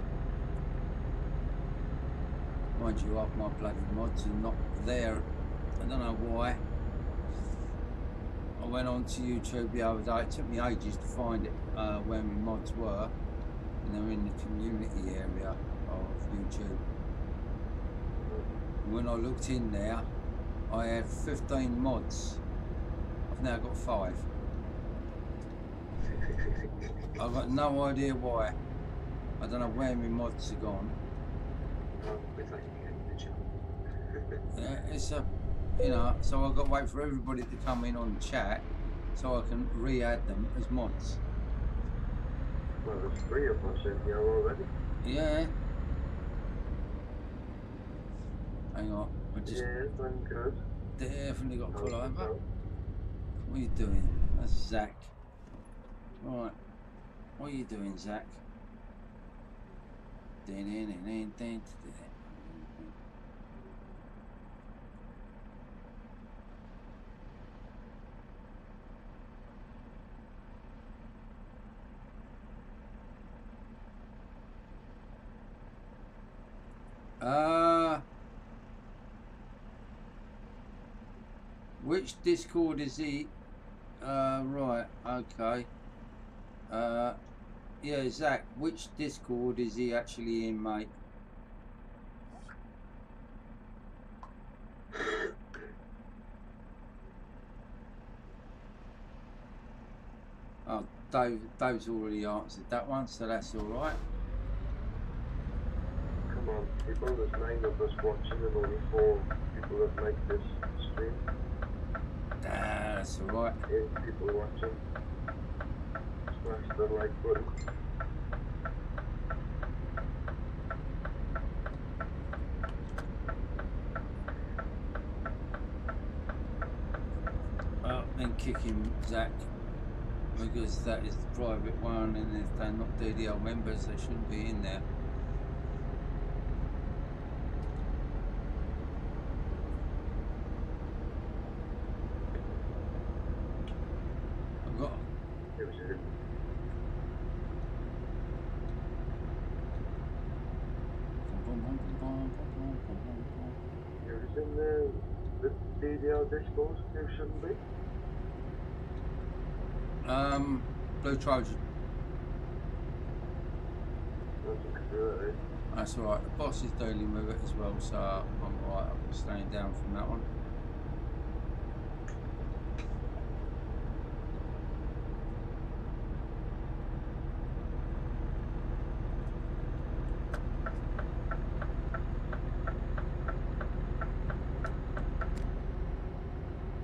Mind you, half my bloody mods are not there. I don't know why. I went on to YouTube the other day. It took me ages to find it where my mods were, and they're in the community area of YouTube. And when I looked in there, I had 15 mods. I've now got 5. I've got no idea why. I don't know where my mods are gone. Yeah, it's a, you know, so I've got to wait for everybody to come in on chat so I can re-add them as mods. Well, there's 3 of us in here already. Yeah. Hang on, I just... Yeah, I'm good. Definitely got to pull over. What are you doing? That's Zach. Right. What are you doing, Zach? Which Discord is he? Right, okay. Yeah, Zach, which Discord is he actually in, mate? Oh, Dave's already answered that one, so that's alright. Come on, people, there's 9 of us watching and only 4 people that make this stream. That's alright. 8 people watching. Smash the like button. Well, then kick him, Zach, because that is the private one, and if they're not DDL members, they shouldn't be in there. I've got... Who's in the DDL Discord? Who shouldn't be? Blue Trojan. Really? That's alright. The boss is dealing with it as well, so I'm alright. I'm staying down from that one.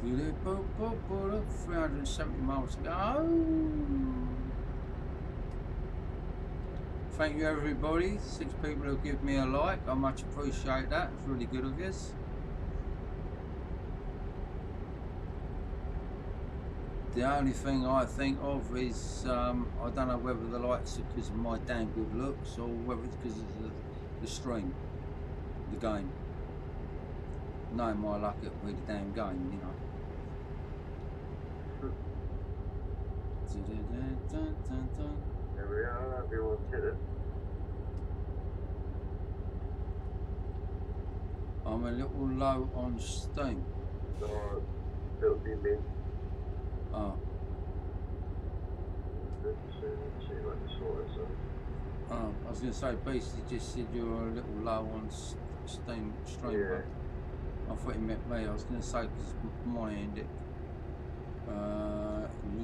370 miles to go. Thank you everybody. 6 people who give me a like. I much appreciate that. It's really good of you. The only thing I think of is I don't know whether the likes are because of my damn good looks or whether it's because of the stream, the game. Knowing my luck, it'll be the damn game, you know. There we are, everyone's hit it. I'm a little low on steam. No, it'll be me. Oh. Let's see what the sort is. Oh, I was going to say, Beastie just said you were a little low on steam stream. Yeah. I thought he meant me. I was going to say, because my end it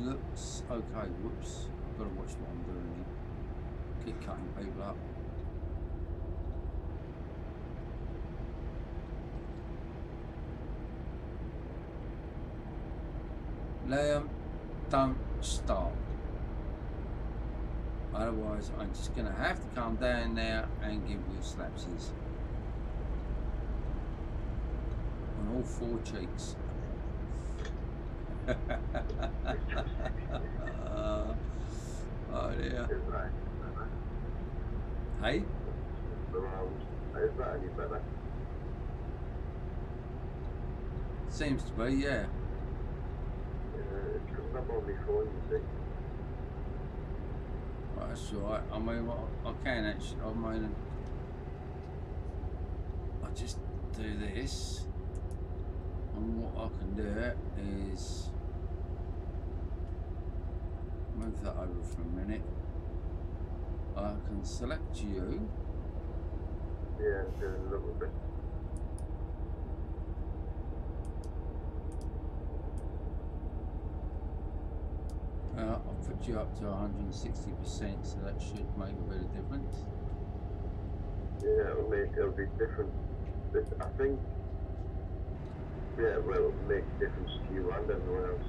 looks okay. Whoops. I've got to watch what I'm doing here. Keep cutting people up. Liam, don't stop. Otherwise, I'm just going to have to come down there and give you slapsies. On all 4 cheeks. Oh dear. Hey? Is that any better? Seems to be, yeah. It's because I'm on my phone, you see. Right, that's alright. I mean, I can actually, I mean, I just do this. And what I can do is move that over for a minute. I can select you. Yeah, doing a little bit. I'll put you up to 160%, so that should make a bit of difference. Yeah, it'll be different. But I think, yeah, well, it'll make a difference to you and everyone else.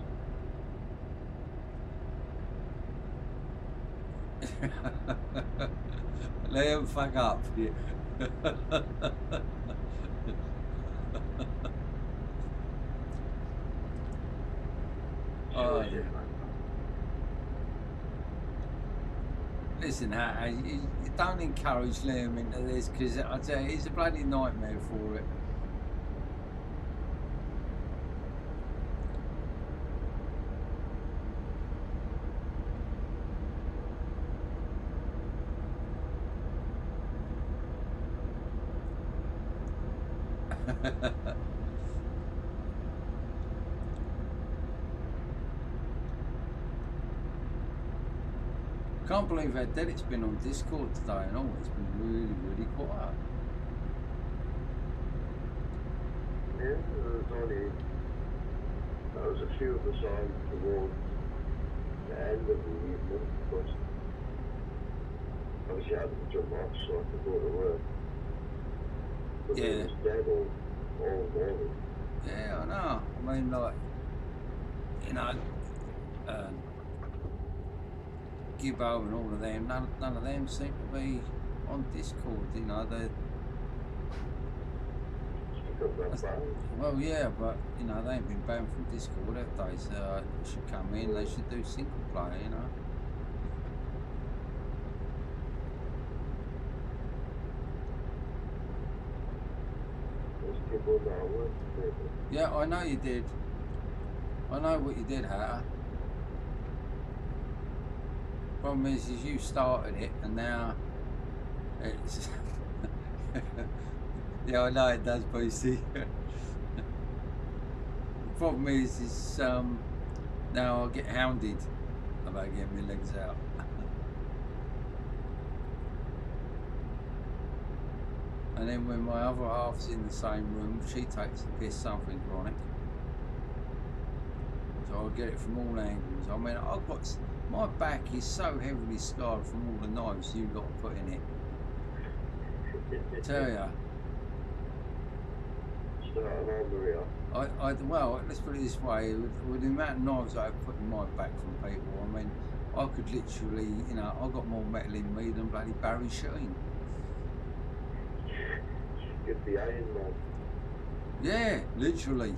Liam, fuck up. Oh, yeah. Listen, you don't encourage Liam into this, because I tell you, he's a bloody nightmare for it. Can't believe how dead it's been on Discord today and all. It's been really, really quiet. Yeah, there was a few of us on towards the end of the evening, but obviously I had to jump off so I could go to work. But Yeah. It was dead all morning. Yeah, I know. I mean, like, you know, Gibbo and all of them, none of them seem to be on Discord, you know. Well, yeah, but, you know, they ain't been banned from Discord, have they? So they should come in, they should do single player, you know. Yeah, I know you did. I know what you did, Hatter. Problem is you started it, and now it's... Yeah, I know it does, Boosty. The problem is now I get hounded about getting my legs out. And then when my other half's in the same room, she takes the piss, something chronic. So I get it from all angles. I mean, I've got... My back is so heavily scarred from all the knives you've got to put in it. I tell ya. starting on the rear. Well, let's put it this way: with the amount of knives I have put in my back from people, I mean, I could literally, you know, I've got more metal in me than bloody Barry Sheen. Get the Iron Man. Yeah, literally.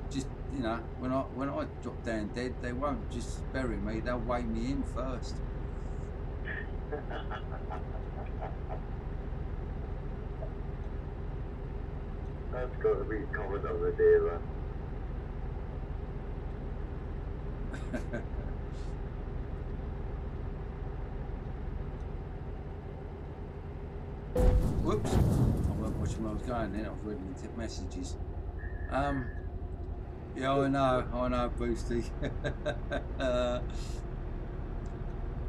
Just, you know, when I drop down dead, they won't just bury me; they'll weigh me in first. That's got to be comment of the day, man. Whoops! I wasn't watching where I was going then. I was reading the messages. Yeah, I know, Boosty.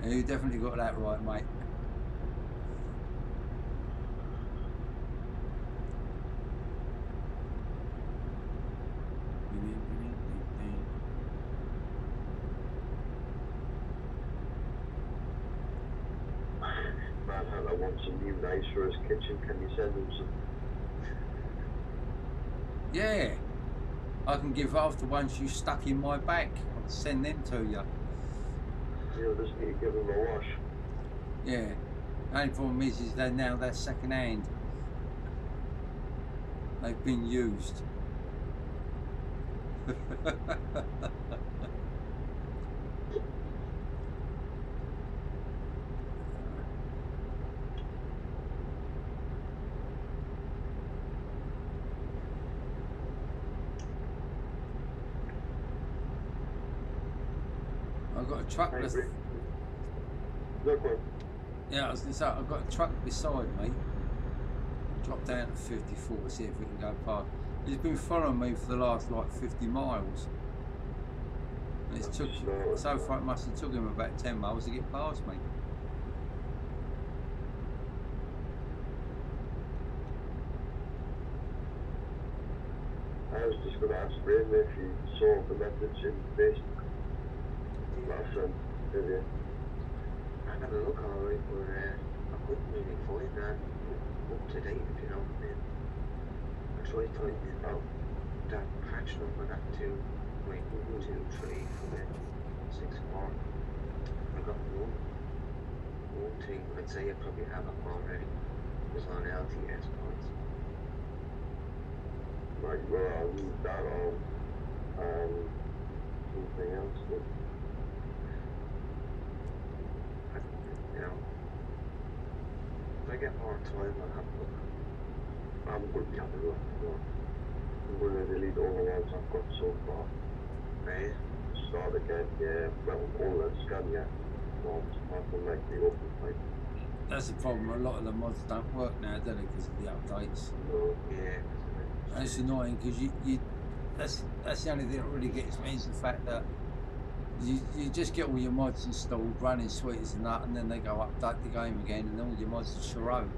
You definitely got that right, mate. Man, I want some new knives for his kitchen. Can you send him some? Yeah, I can give half the ones you stuck in my back. I'll send them to you. You just need to give him a wash. Yeah. Only problem is they're second hand. They've been used. I've got a truck. Look one. Yeah, I was going to say, I've got a truck beside me. Drop down to 54 to see if we can go past. He's been following me for the last like 50 miles. And it's took, so far it must have took him about 10 miles to get past me. I was just going to ask Ray if he saw the message in Facebook. Last time, did you? I had a look alright, but I couldn't really find that up to date, if you know what I mean. I tried finding out that patch number, that 2.23 for the 6.4. I got one thing, I'd say I probably have it already. It was on LTS points. Right, well, I'll leave that on. Something else, but you know, if I get more time, I'll have a look. I'm going to have a look. I'm going to delete all the ones I've got so far. Right? Start again, yeah. Well, all the scan, yeah. Ones apart from like the open pipe. That's the problem. A lot of the mods don't work now, do they? Because of the updates. No. Yeah. And it's annoying because that's the only thing that really gets me is the fact that you just get all your mods installed, running sweet as a nut, and then they go update the game again, and all your mods are Shiro.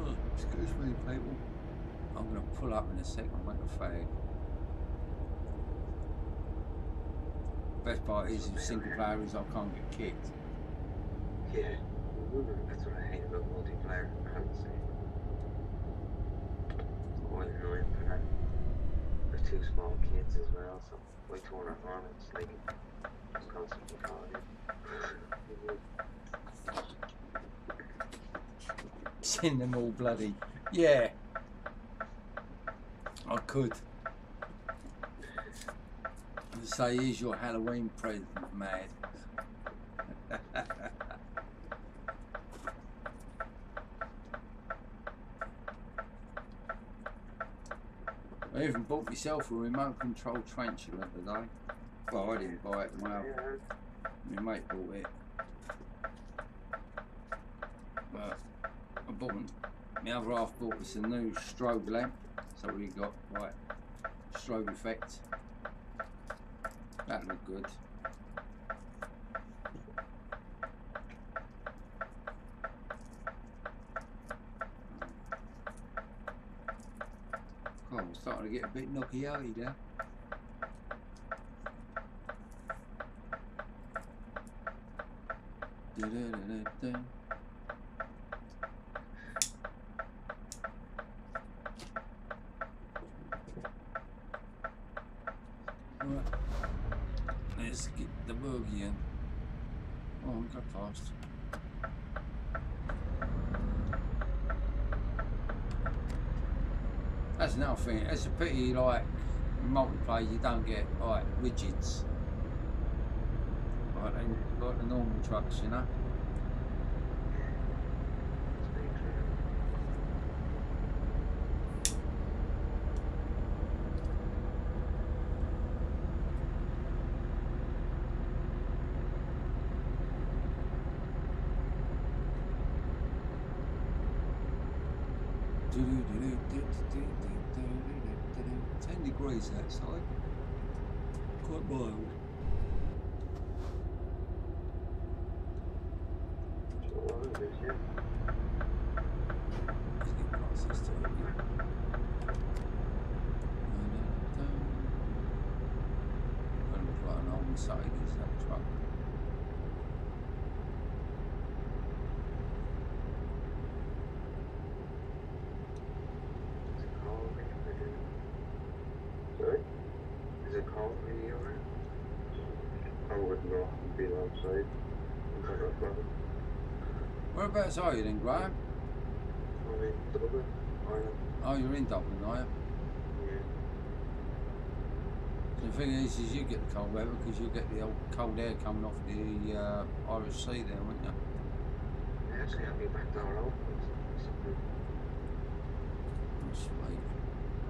Oh, excuse me, people. I'm going to pull up in a second and make a fag. Best part is if single player is I can't get kicked. Yeah. That's what I hate about multiplayer, I would say. Quite annoying for that. They're two small kids as well, so way to order on it's like just constantly calling in. Send them all bloody. Yeah. I could. Say, here's your Halloween present, mad. I even bought myself a remote control tarantula today. Well, I didn't buy it, my mate bought it. But I bought it. My other half bought us a new strobe lamp, so we got like strobe effect. That looked good. Oh, I'm starting to get a bit knocky-outy there. Da-da-da-da-da. Right. Let's get the bogey in. Oh, we got fast. That's another thing. It's a pity, like in multiplayer, you don't get like widgets like the normal trucks, you know. It's very true. Do-do-do-do-do-do-do-do-do-do. 10 degrees outside. Quite mild. What is this, yeah? Let's get past this time, yeah. That looks like an old Mercedes, that truck. Is it cold where you're doing? Sorry? Is it cold where you're at? I wouldn't know. I've been outside. I'm kind of brother. Whereabouts are you then, Graham? I'm in Dublin, Ireland. Oh, you're in Dublin, are you? Yeah. The thing is you get the cold weather because you get the old cold air coming off the Irish Sea there, wouldn't you? They actually have me back door open. Something. Oh, sweet.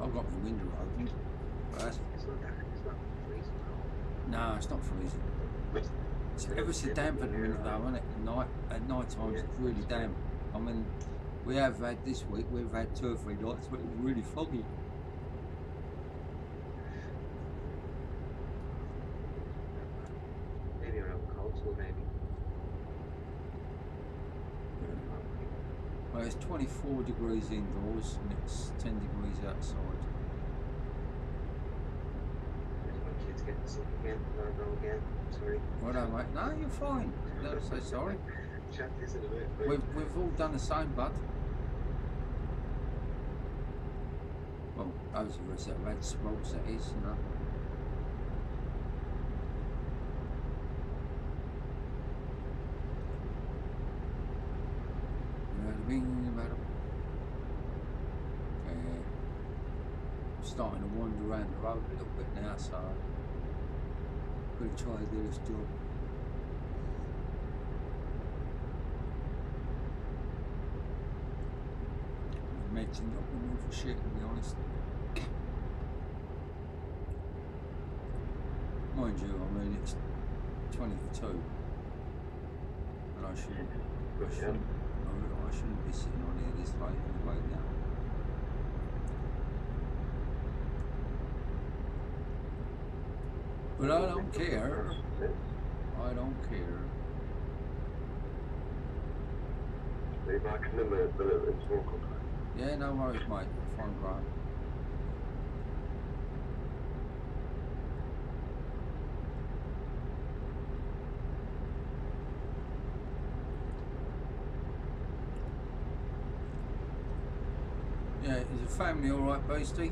I've got my window open. But that's, It's not freezing cold. no, it's not freezing. It's ever so damp at the minute though, isn't it? At night times it's really damp. I mean, we have had this week, we've had 2 or 3 nights where it was really foggy. Maybe around Coldswell, maybe. Well, it's 24 degrees indoors and it's 10 degrees outside. My kids getting sick again. Gotta go again. Sorry. Well done, mate. No, you're fine. Don't say sorry. Chat this in a bit. We've all done the same, bud. Well, those of us that have had smokes, that is, you know. I'm starting to wander around the road a little bit now, so I'm going to try and do this job. Meds and not been for shit, to be honest. Mind you, I mean, it's 20 to 2. And I shouldn't be sitting on here this late anyway now. But I don't care. I don't care. Be back in a minute, but it's more complex. Yeah, no worries, mate. Fine, Grant. Yeah, is the family alright, Beastie?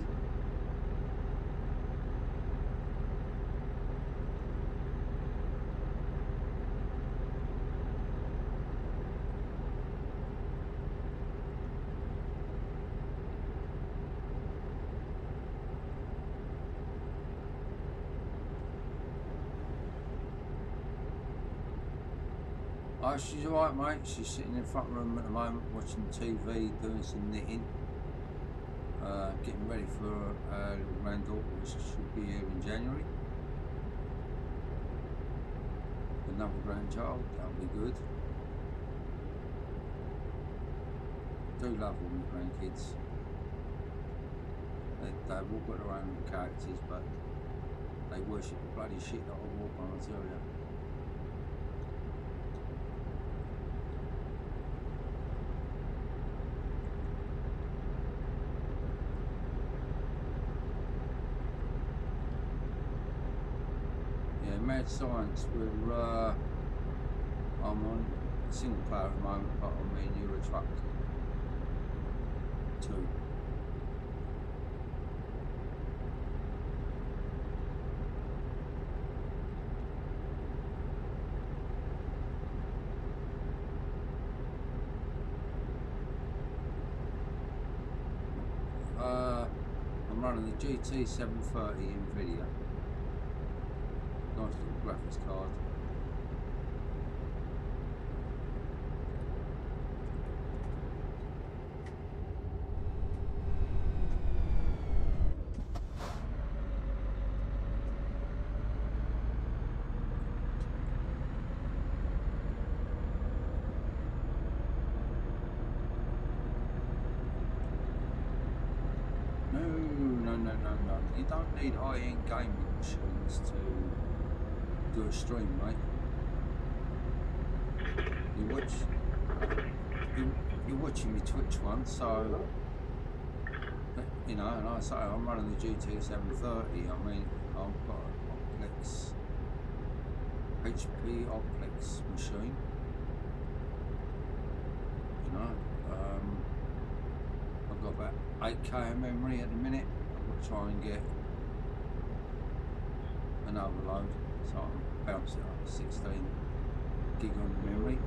Oh, she's alright, mate. She's sitting in the front room at the moment watching TV, doing some knitting. Getting ready for her little granddaughter, which should be here in January. Another grandchild, that'll be good. Do love all my grandkids. They've all got their own characters, but they worship the bloody shit that I walk on, I tell you. Mad Science, where I'm on single player at the moment, but I mean Euro Truck 2. I'm running the GT 730 Nvidia. Nice little graphics card. No. You don't need high-end gaming machines to do a stream, mate. You're watching me Twitch one, so you know, and I say I'm running the GT 730. I mean, I've got an Oplex, HP Oplex machine. You know, I've got about 8K of memory at the minute. I'm going to try and get another load, so I can bounce it up to 16 gig on the memory.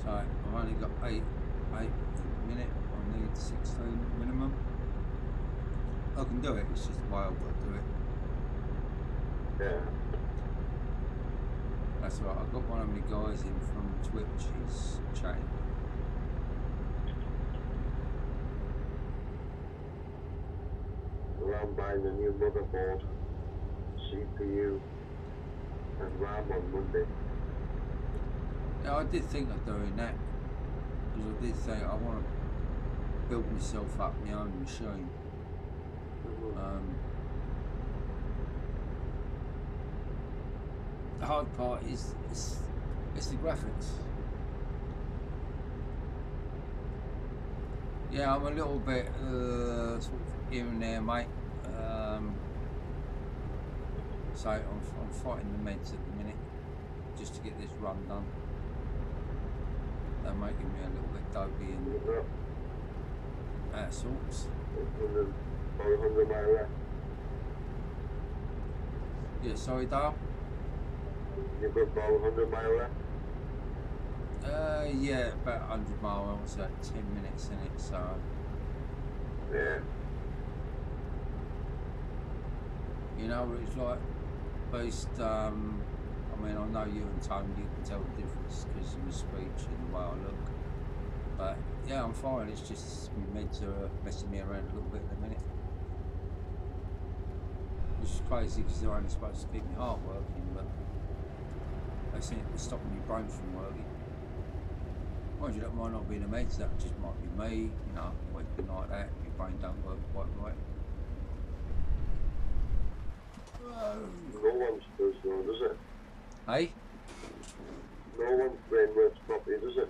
So I've only got 8 at the minute. I need 16 minimum. I can do it, it's just the way I've got to do it. Yeah. That's right, I've got one of my guys in from Twitch, he's chatting. Well, I'm buying a new motherboard, CPU, and RAM on Monday. Yeah, I did think of doing that, because I did think I want to build myself up my own machine. The hard part is it's the graphics. Yeah, I'm a little bit sort of here and there, mate. So I'm fighting the meds at the minute just to get this run done. They're making me a little bit dopey and that sorts. 100 mile left. Yeah, sorry, Dale. You've got about 100 mile left? Yeah, about 100 miles, 10 minutes in it, so. Yeah. You know what it's like, based, I mean, I know you and Tony, you can tell the difference because of my speech and the way I look. But yeah, I'm fine, it's just my meds are messing me around a little bit at the minute. Which is crazy because they're only supposed to keep my heart working, but they seem to be stopping my brain from working. Mind you, that might not be the meds, that just might be me, you know, waking like that, your brain don't work quite right. No one's does though, does it? Hey? No one's brain works properly, does it?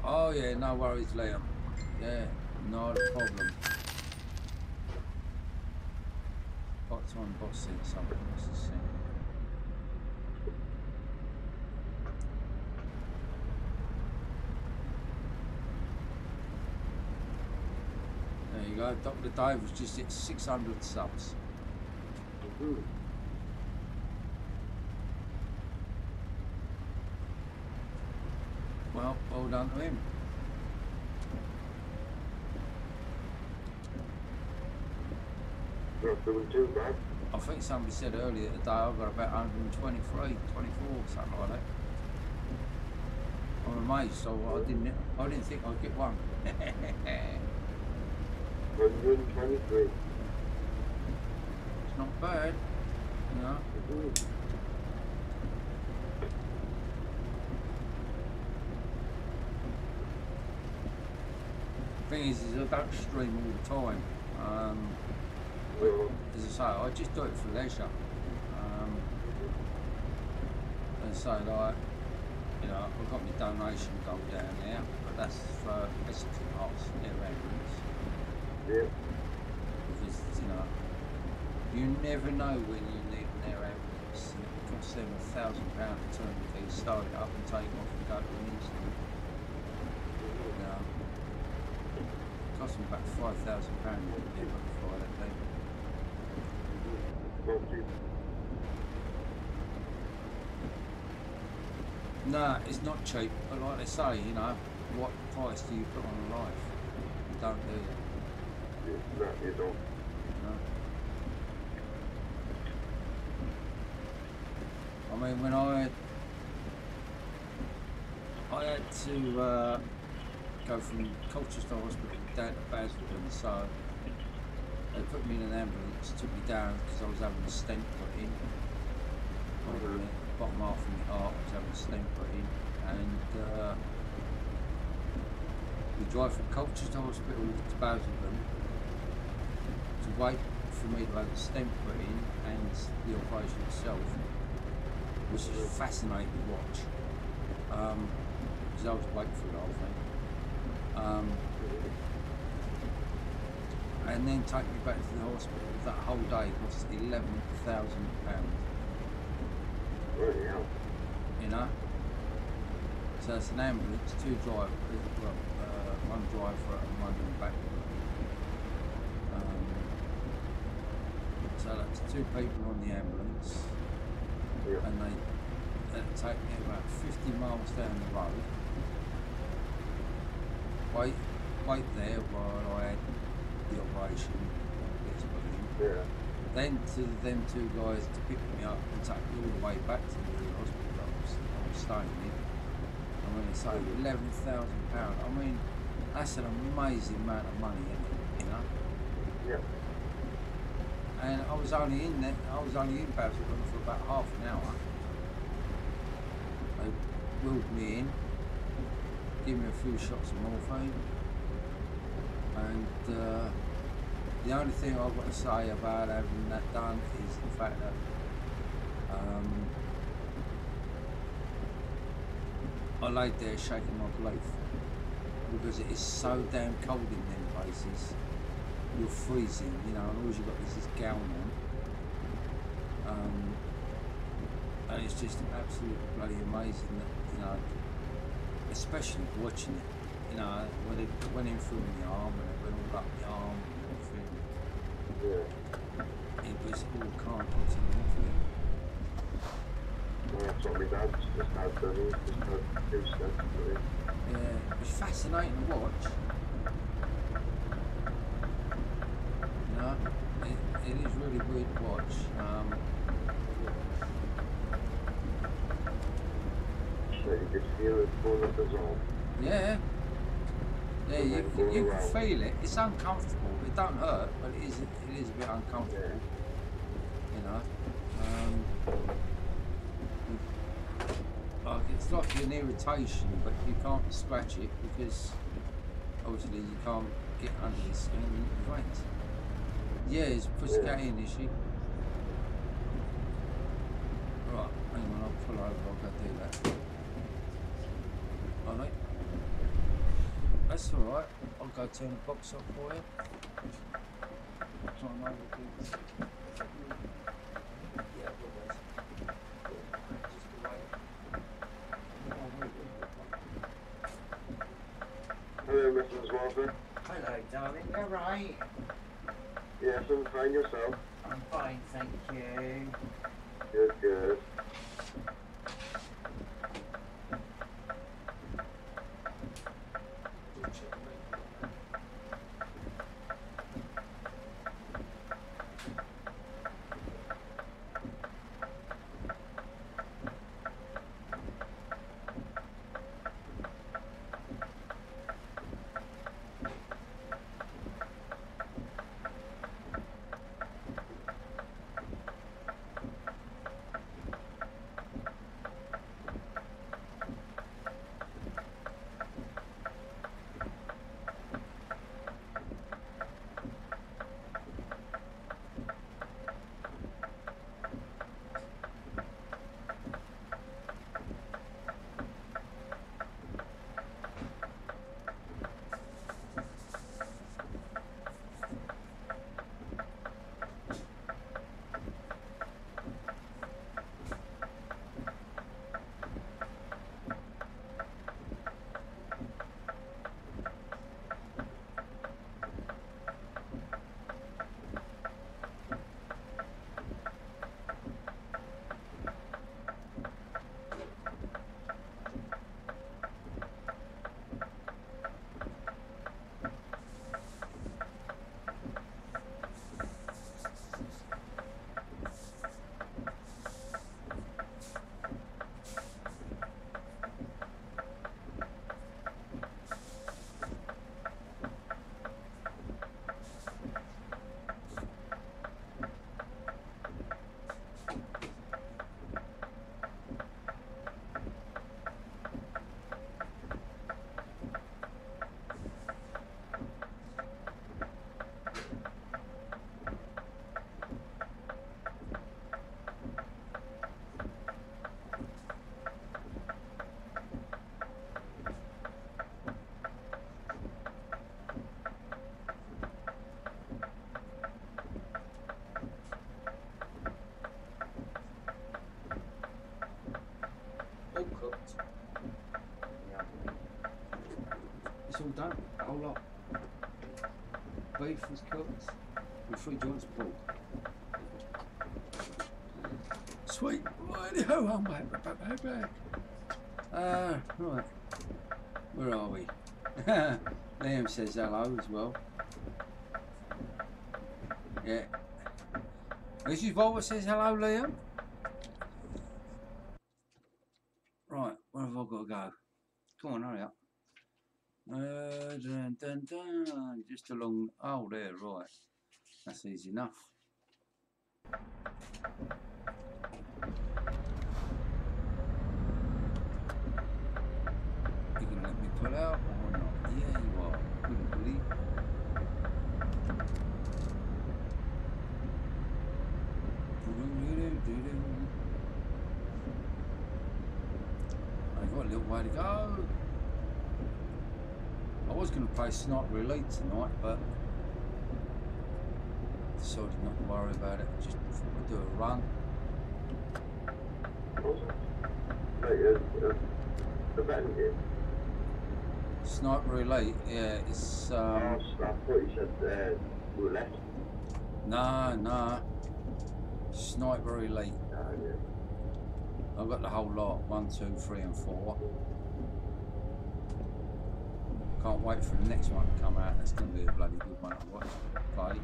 Oh yeah, no worries, Liam. Yeah, not a problem. Got time bossing something, what's this thing? There you go, Dr. Dave was just at 600 subs. Well done to him. Not doing too bad. I think somebody said earlier today I've got about 123, 24, something like that. I'm amazed, so I didn't think I'd get one. 123. It's not bad, you know. Thing is I don't stream all the time. But as I say, I just do it for leisure. And so like, you know, I've got my donation goal down there, but that's for basically arts air ambulance. Yeah. Because, you know, you never know when you need their ambulance, and it cost them £1,000 to turn the keys, start it up and take off and go to an instant. Now, it cost them about £5,000 to get rectified that day. Not cheap. No, it's not cheap, but like they say, you know, what price do you put on a life? You don't, do you? No, you don't. No. I mean, when I had to go from Colchester Hospital down to Basildon, so they put me in an ambulance, took me down because I was having a stent put in. On the bottom half of my heart, I was having a stent put in, and we drive from Colchester Hospital to Basildon to wait for me to have the stent put in and the operation itself, which is a fascinating to watch, because I was waiting for it, I think. And then take me back to the hospital. That whole day cost £11,000. Really hell. You know? So it's an ambulance, two drivers, well, one driver and one in the back. So that's two people on the ambulance, Yeah. and they'd take me about 50 miles down the road. Wait there while I had the operation. Gets put in. Yeah. Then to them two guys to pick me up and take me all the way back to the hospital I was staying in. And when they say £11,000, I mean, that's an amazing amount of money, isn't it? You know? Yeah. And I was only in Basildon for about half an hour. They wheeled me in, gave me a few shots of morphine, and the only thing I've got to say about having that done is the fact that I laid there shaking my belief, because it is so damn cold in them places. You're freezing, you know, and all you've got is this gown on. And it's just absolutely bloody amazing that, you know, especially watching it, you know, when it went in through my arm and it went all up my arm and everything. Yeah. It was all calm to the left. Well, that's what my dad just had done. He just had 2 steps to it. Yeah, it was fascinating to watch. You know, it is really weird to watch. So you could feel it going up his arm. Yeah. Yeah, you can feel it. It's uncomfortable. It don't hurt, but it is a bit uncomfortable. You know. Like it's like an irritation, but you can't scratch it because obviously you can't get under the skin and it rains. Yeah, it's pussycat in, is she? Right, hang on, I'll pull over, I'll go do that. Alright. That's alright, I'll go turn the box off for you. Try and overdo this. Yeah, always. Just away. Hello, Mrs. Walker. Hello, darling. All right. Yes, I'm fine. Yourself? I'm fine, thank you. Good, good. cooked. Yeah. It's all done, a whole lot. Beef was cooked with 3 joints of pork. Sweet, righty-ho, I'm back. Right, where are we? Liam says hello as well. Yeah. This is Volvo says hello, Liam. Right, where have I got to go? Come on, hurry up. Dun, dun, dun. Just along. Oh, there, right. That's easy enough. You gonna let me pull out or not? Yeah, you are. Couldn't believe. I've got a little way to go. I was going to play Sniper Elite tonight, but decided not to worry about it. Just do a run. Like a betting game? Sniper Elite, yeah, it's I thought you said roulette. no. Sniper Elite. Yeah. I've got the whole lot. 1, 2, 3 and 4. Can't wait for the next one to come out. That's going to be a bloody good one to watch, play.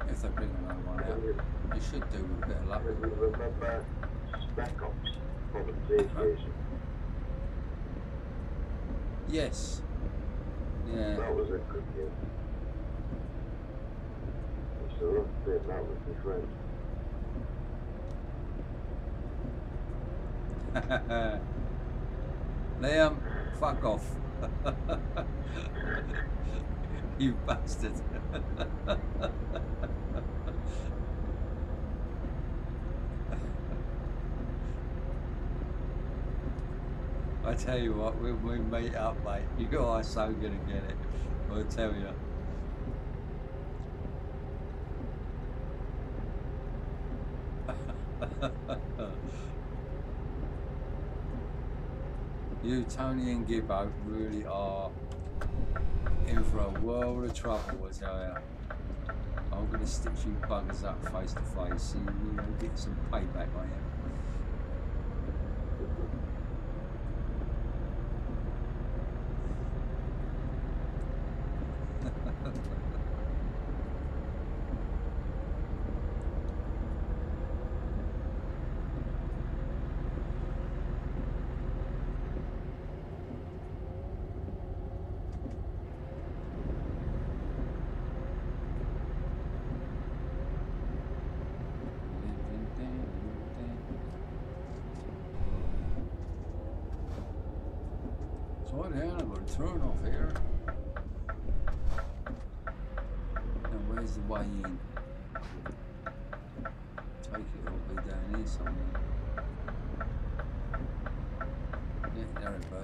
If they bring another one out. They should do with a bit of luck. Remember Spec Ops from the PlayStation? Yes. Yeah. That was a good game. I still love playing that with my friends. Liam, fuck off. You bastard. I tell you what, when we meet up, mate, you are so gonna get it. I'll tell you. You, Tony and Gibbo really are in for a world of trouble, I tell you. I'm going to stitch you buggers up face to face, so you'll get some payback on you. Slow down, I'm going to turn off here. Now where's the way in? Take it, it'll be down here somewhere. Yeah, there it be.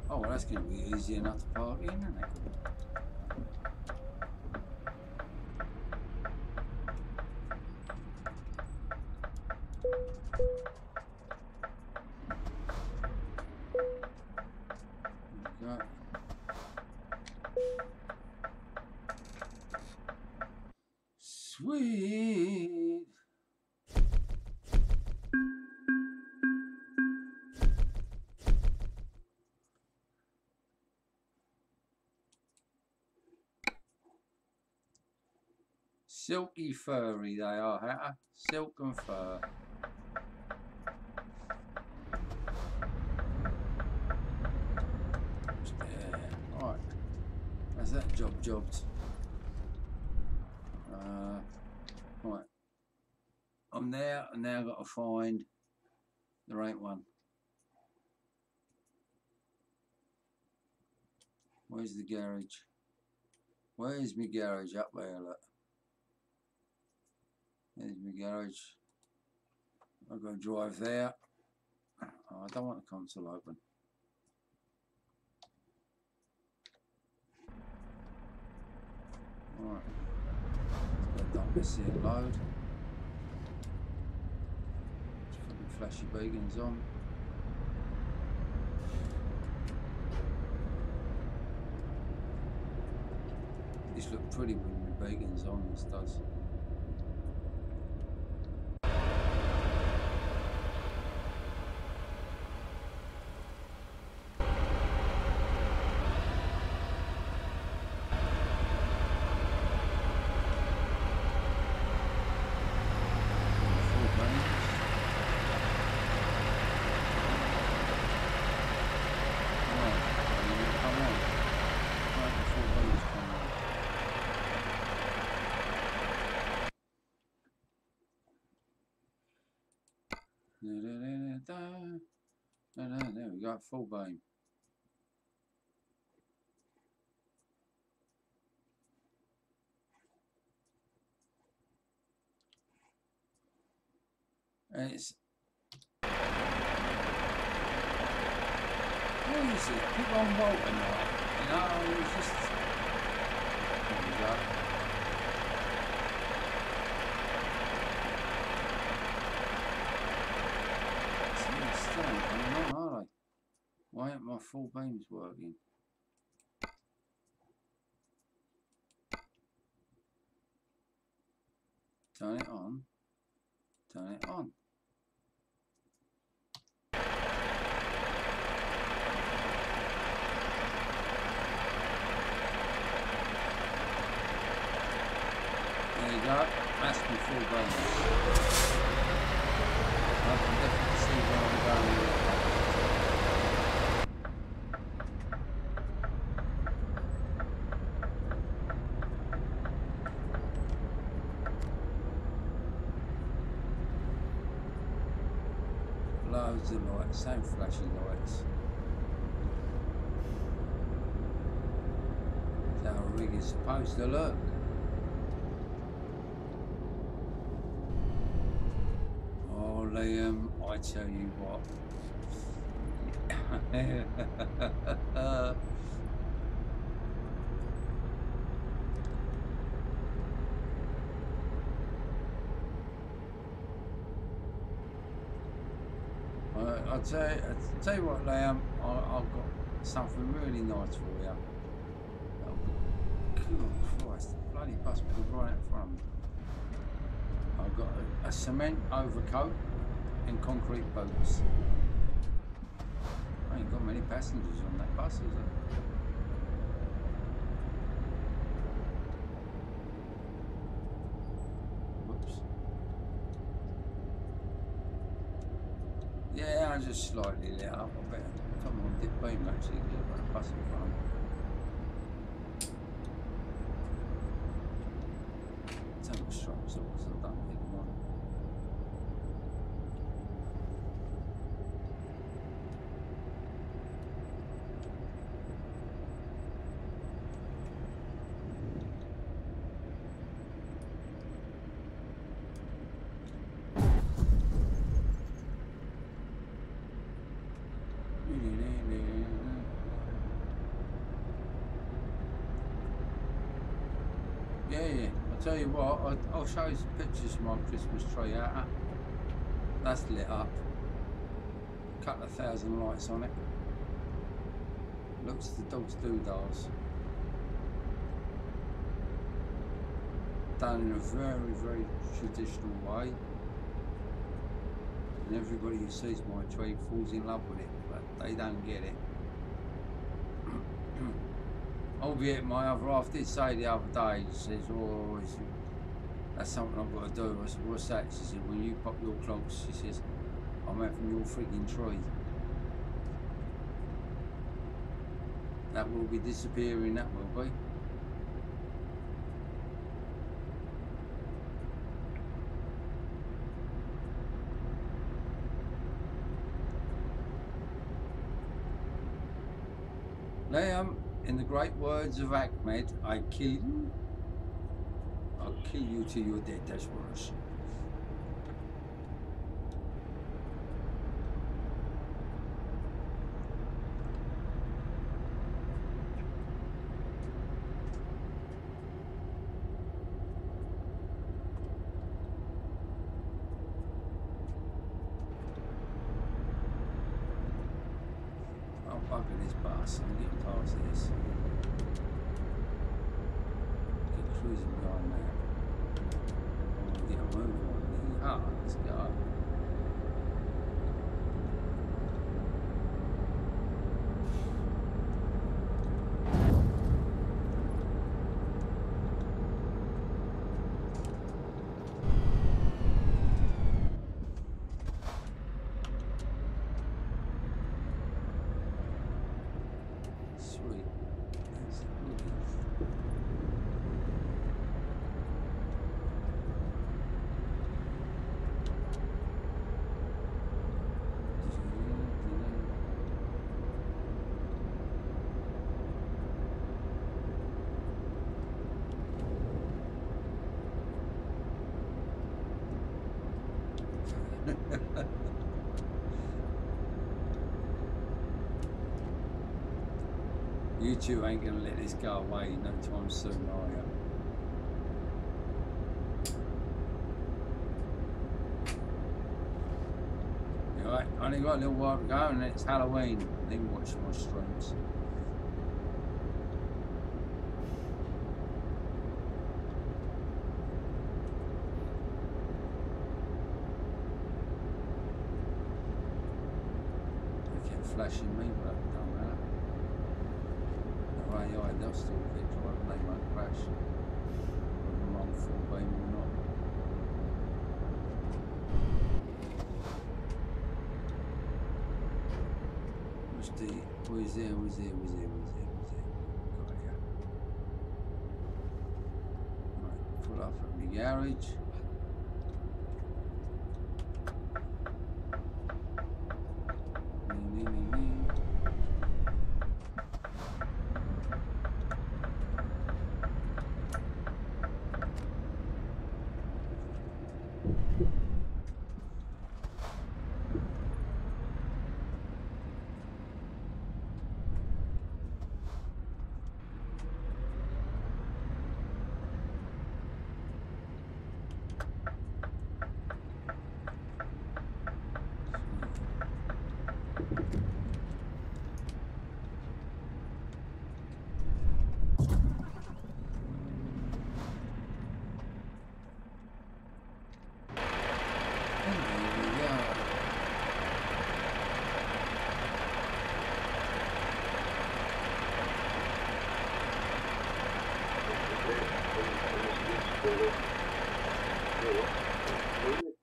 Oh, well, that's going to be easy enough to park in, isn't it? There we go. Sweet. Silky furry they are, Hatter. Silk and fur. Yeah, alright. That's that job jobbed. Right. I'm there, and now I've got to find the right one. Where's the garage? Where's my garage? Up there, look. There's my garage. I've got to drive there. Oh, I don't want the console open. Alright. Let's go down this here load. Let's put the flashy beacons on. This look pretty with the beacons on, this does. There we go, full beam. And it's what is it? Keep on bolting like, you know, it's just there we go. Are they? Why aren't my full beams working? Turn it on. Turn it on. There you go. That's my full beams. I can definitely see where I'm going with that. Loads of lights, same flashing lights. That's how a rig is supposed to look. Liam, I tell you what. I'll tell you what, Liam, I've got something really nice for you. Good Christ, the bloody bus will be right in front of me. I've got a cement overcoat and concrete boots. I ain't got many passengers on that bus, is there? Whoops. Yeah, I just slightly lit up. I better come on dip beam actually, because I've got a bus in front of me. Take the stripes off because I don't need them on. Yeah. I'll tell you what, I'll show you some pictures of my Christmas tree out. That's lit up. A couple of thousand lights on it. Looks the dog's doodles. Done in a very, very traditional way. And everybody who sees my tree falls in love with it, but they don't get it. Albeit my other half did say the other day, he says, oh, that's something I've got to do. I said, what's that? She said, when you pop your clogs, she says, I'm having your frigging tree. That will be disappearing, that will be. Liam, in the great words of Ahmed, I kill you. I'll kill you till you're dead, that's worse. Oh, bugger this bus. I'm getting past this. Get cruising behind that. Get a move on me. Ah, let's go. Sweet. That's good. You two ain't gonna let this go away no time soon, are you? You alright? Only got a little while to go and it's Halloween. Then watch my streams. They kept flashing me, but it don't matter. AI, they'll still keep driving, they won't crash. Whether I'm on full beam or not. Where's there? Got it, yeah. Right, pull up at the garage.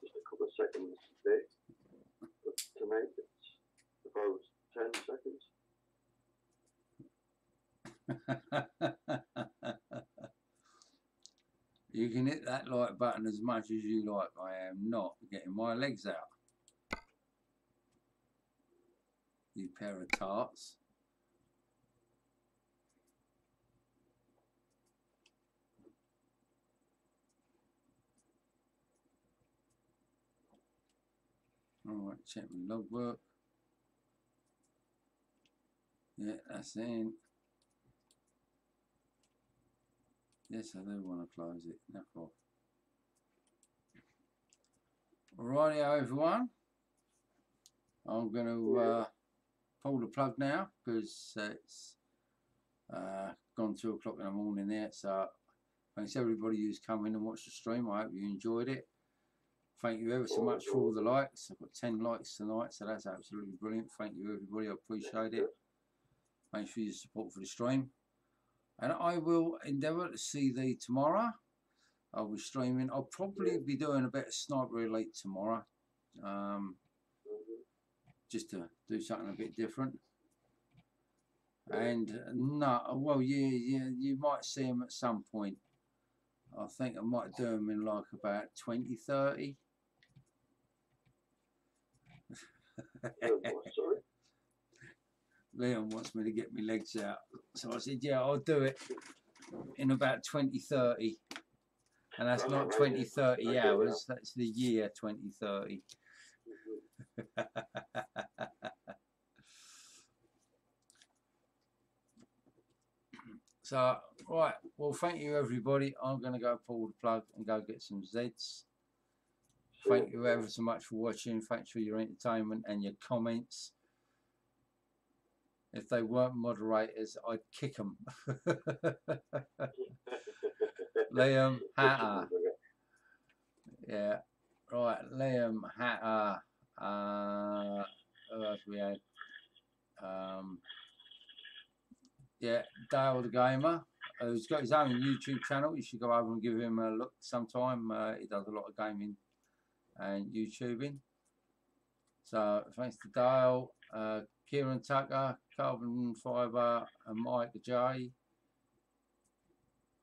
Just a couple of seconds there. But tonight it's about 10 seconds. You can hit that like button as much as you like. I am not getting my legs out. You pair of tarts. Alright, check my logbook. Yeah, that's in. Yes, I do want to close it. Knock off. Rightio, everyone. I'm going to pull the plug now because it's gone 2 o'clock in the morning there. So thanks everybody who's come in and watched the stream. I hope you enjoyed it. Thank you ever so much for all the likes. I've got 10 likes tonight, so that's absolutely brilliant. Thank you everybody, I appreciate it. Thanks for your support for the stream. And I will endeavour to see thee tomorrow. I'll be streaming. I'll probably be doing a bit of Sniper Elite tomorrow. Just to do something a bit different. And no, well, yeah, you might see them at some point. I think I might do them in like about 2030. Leon wants me to get my legs out. So I said, yeah, I'll do it in about 2030. And that's not 20-30 hours, that's the year 2030. So, right, well, thank you everybody. I'm going to go pull the plug and go get some Zeds. Thank you ever so much for watching. Thanks for your entertainment and your comments. If they weren't moderators, I'd kick them. Liam Hatter. Yeah, right, Liam Hatter. Who else we had? Yeah, Dale the Gamer, who's got his own YouTube channel. You should go over and give him a look sometime. He does a lot of gaming and YouTubing. So thanks to Dale, Kieran Tucker, Carbon Fibre, and Mike J,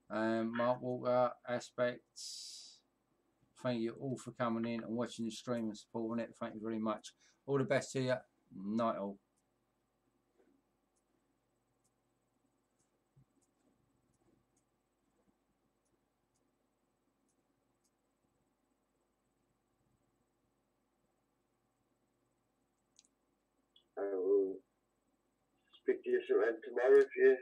and Mark Walker, Aspects. Thank you all for coming in and watching the stream and supporting it. Thank you very much. All the best to you. Night all. I will speak to you sometime tomorrow if you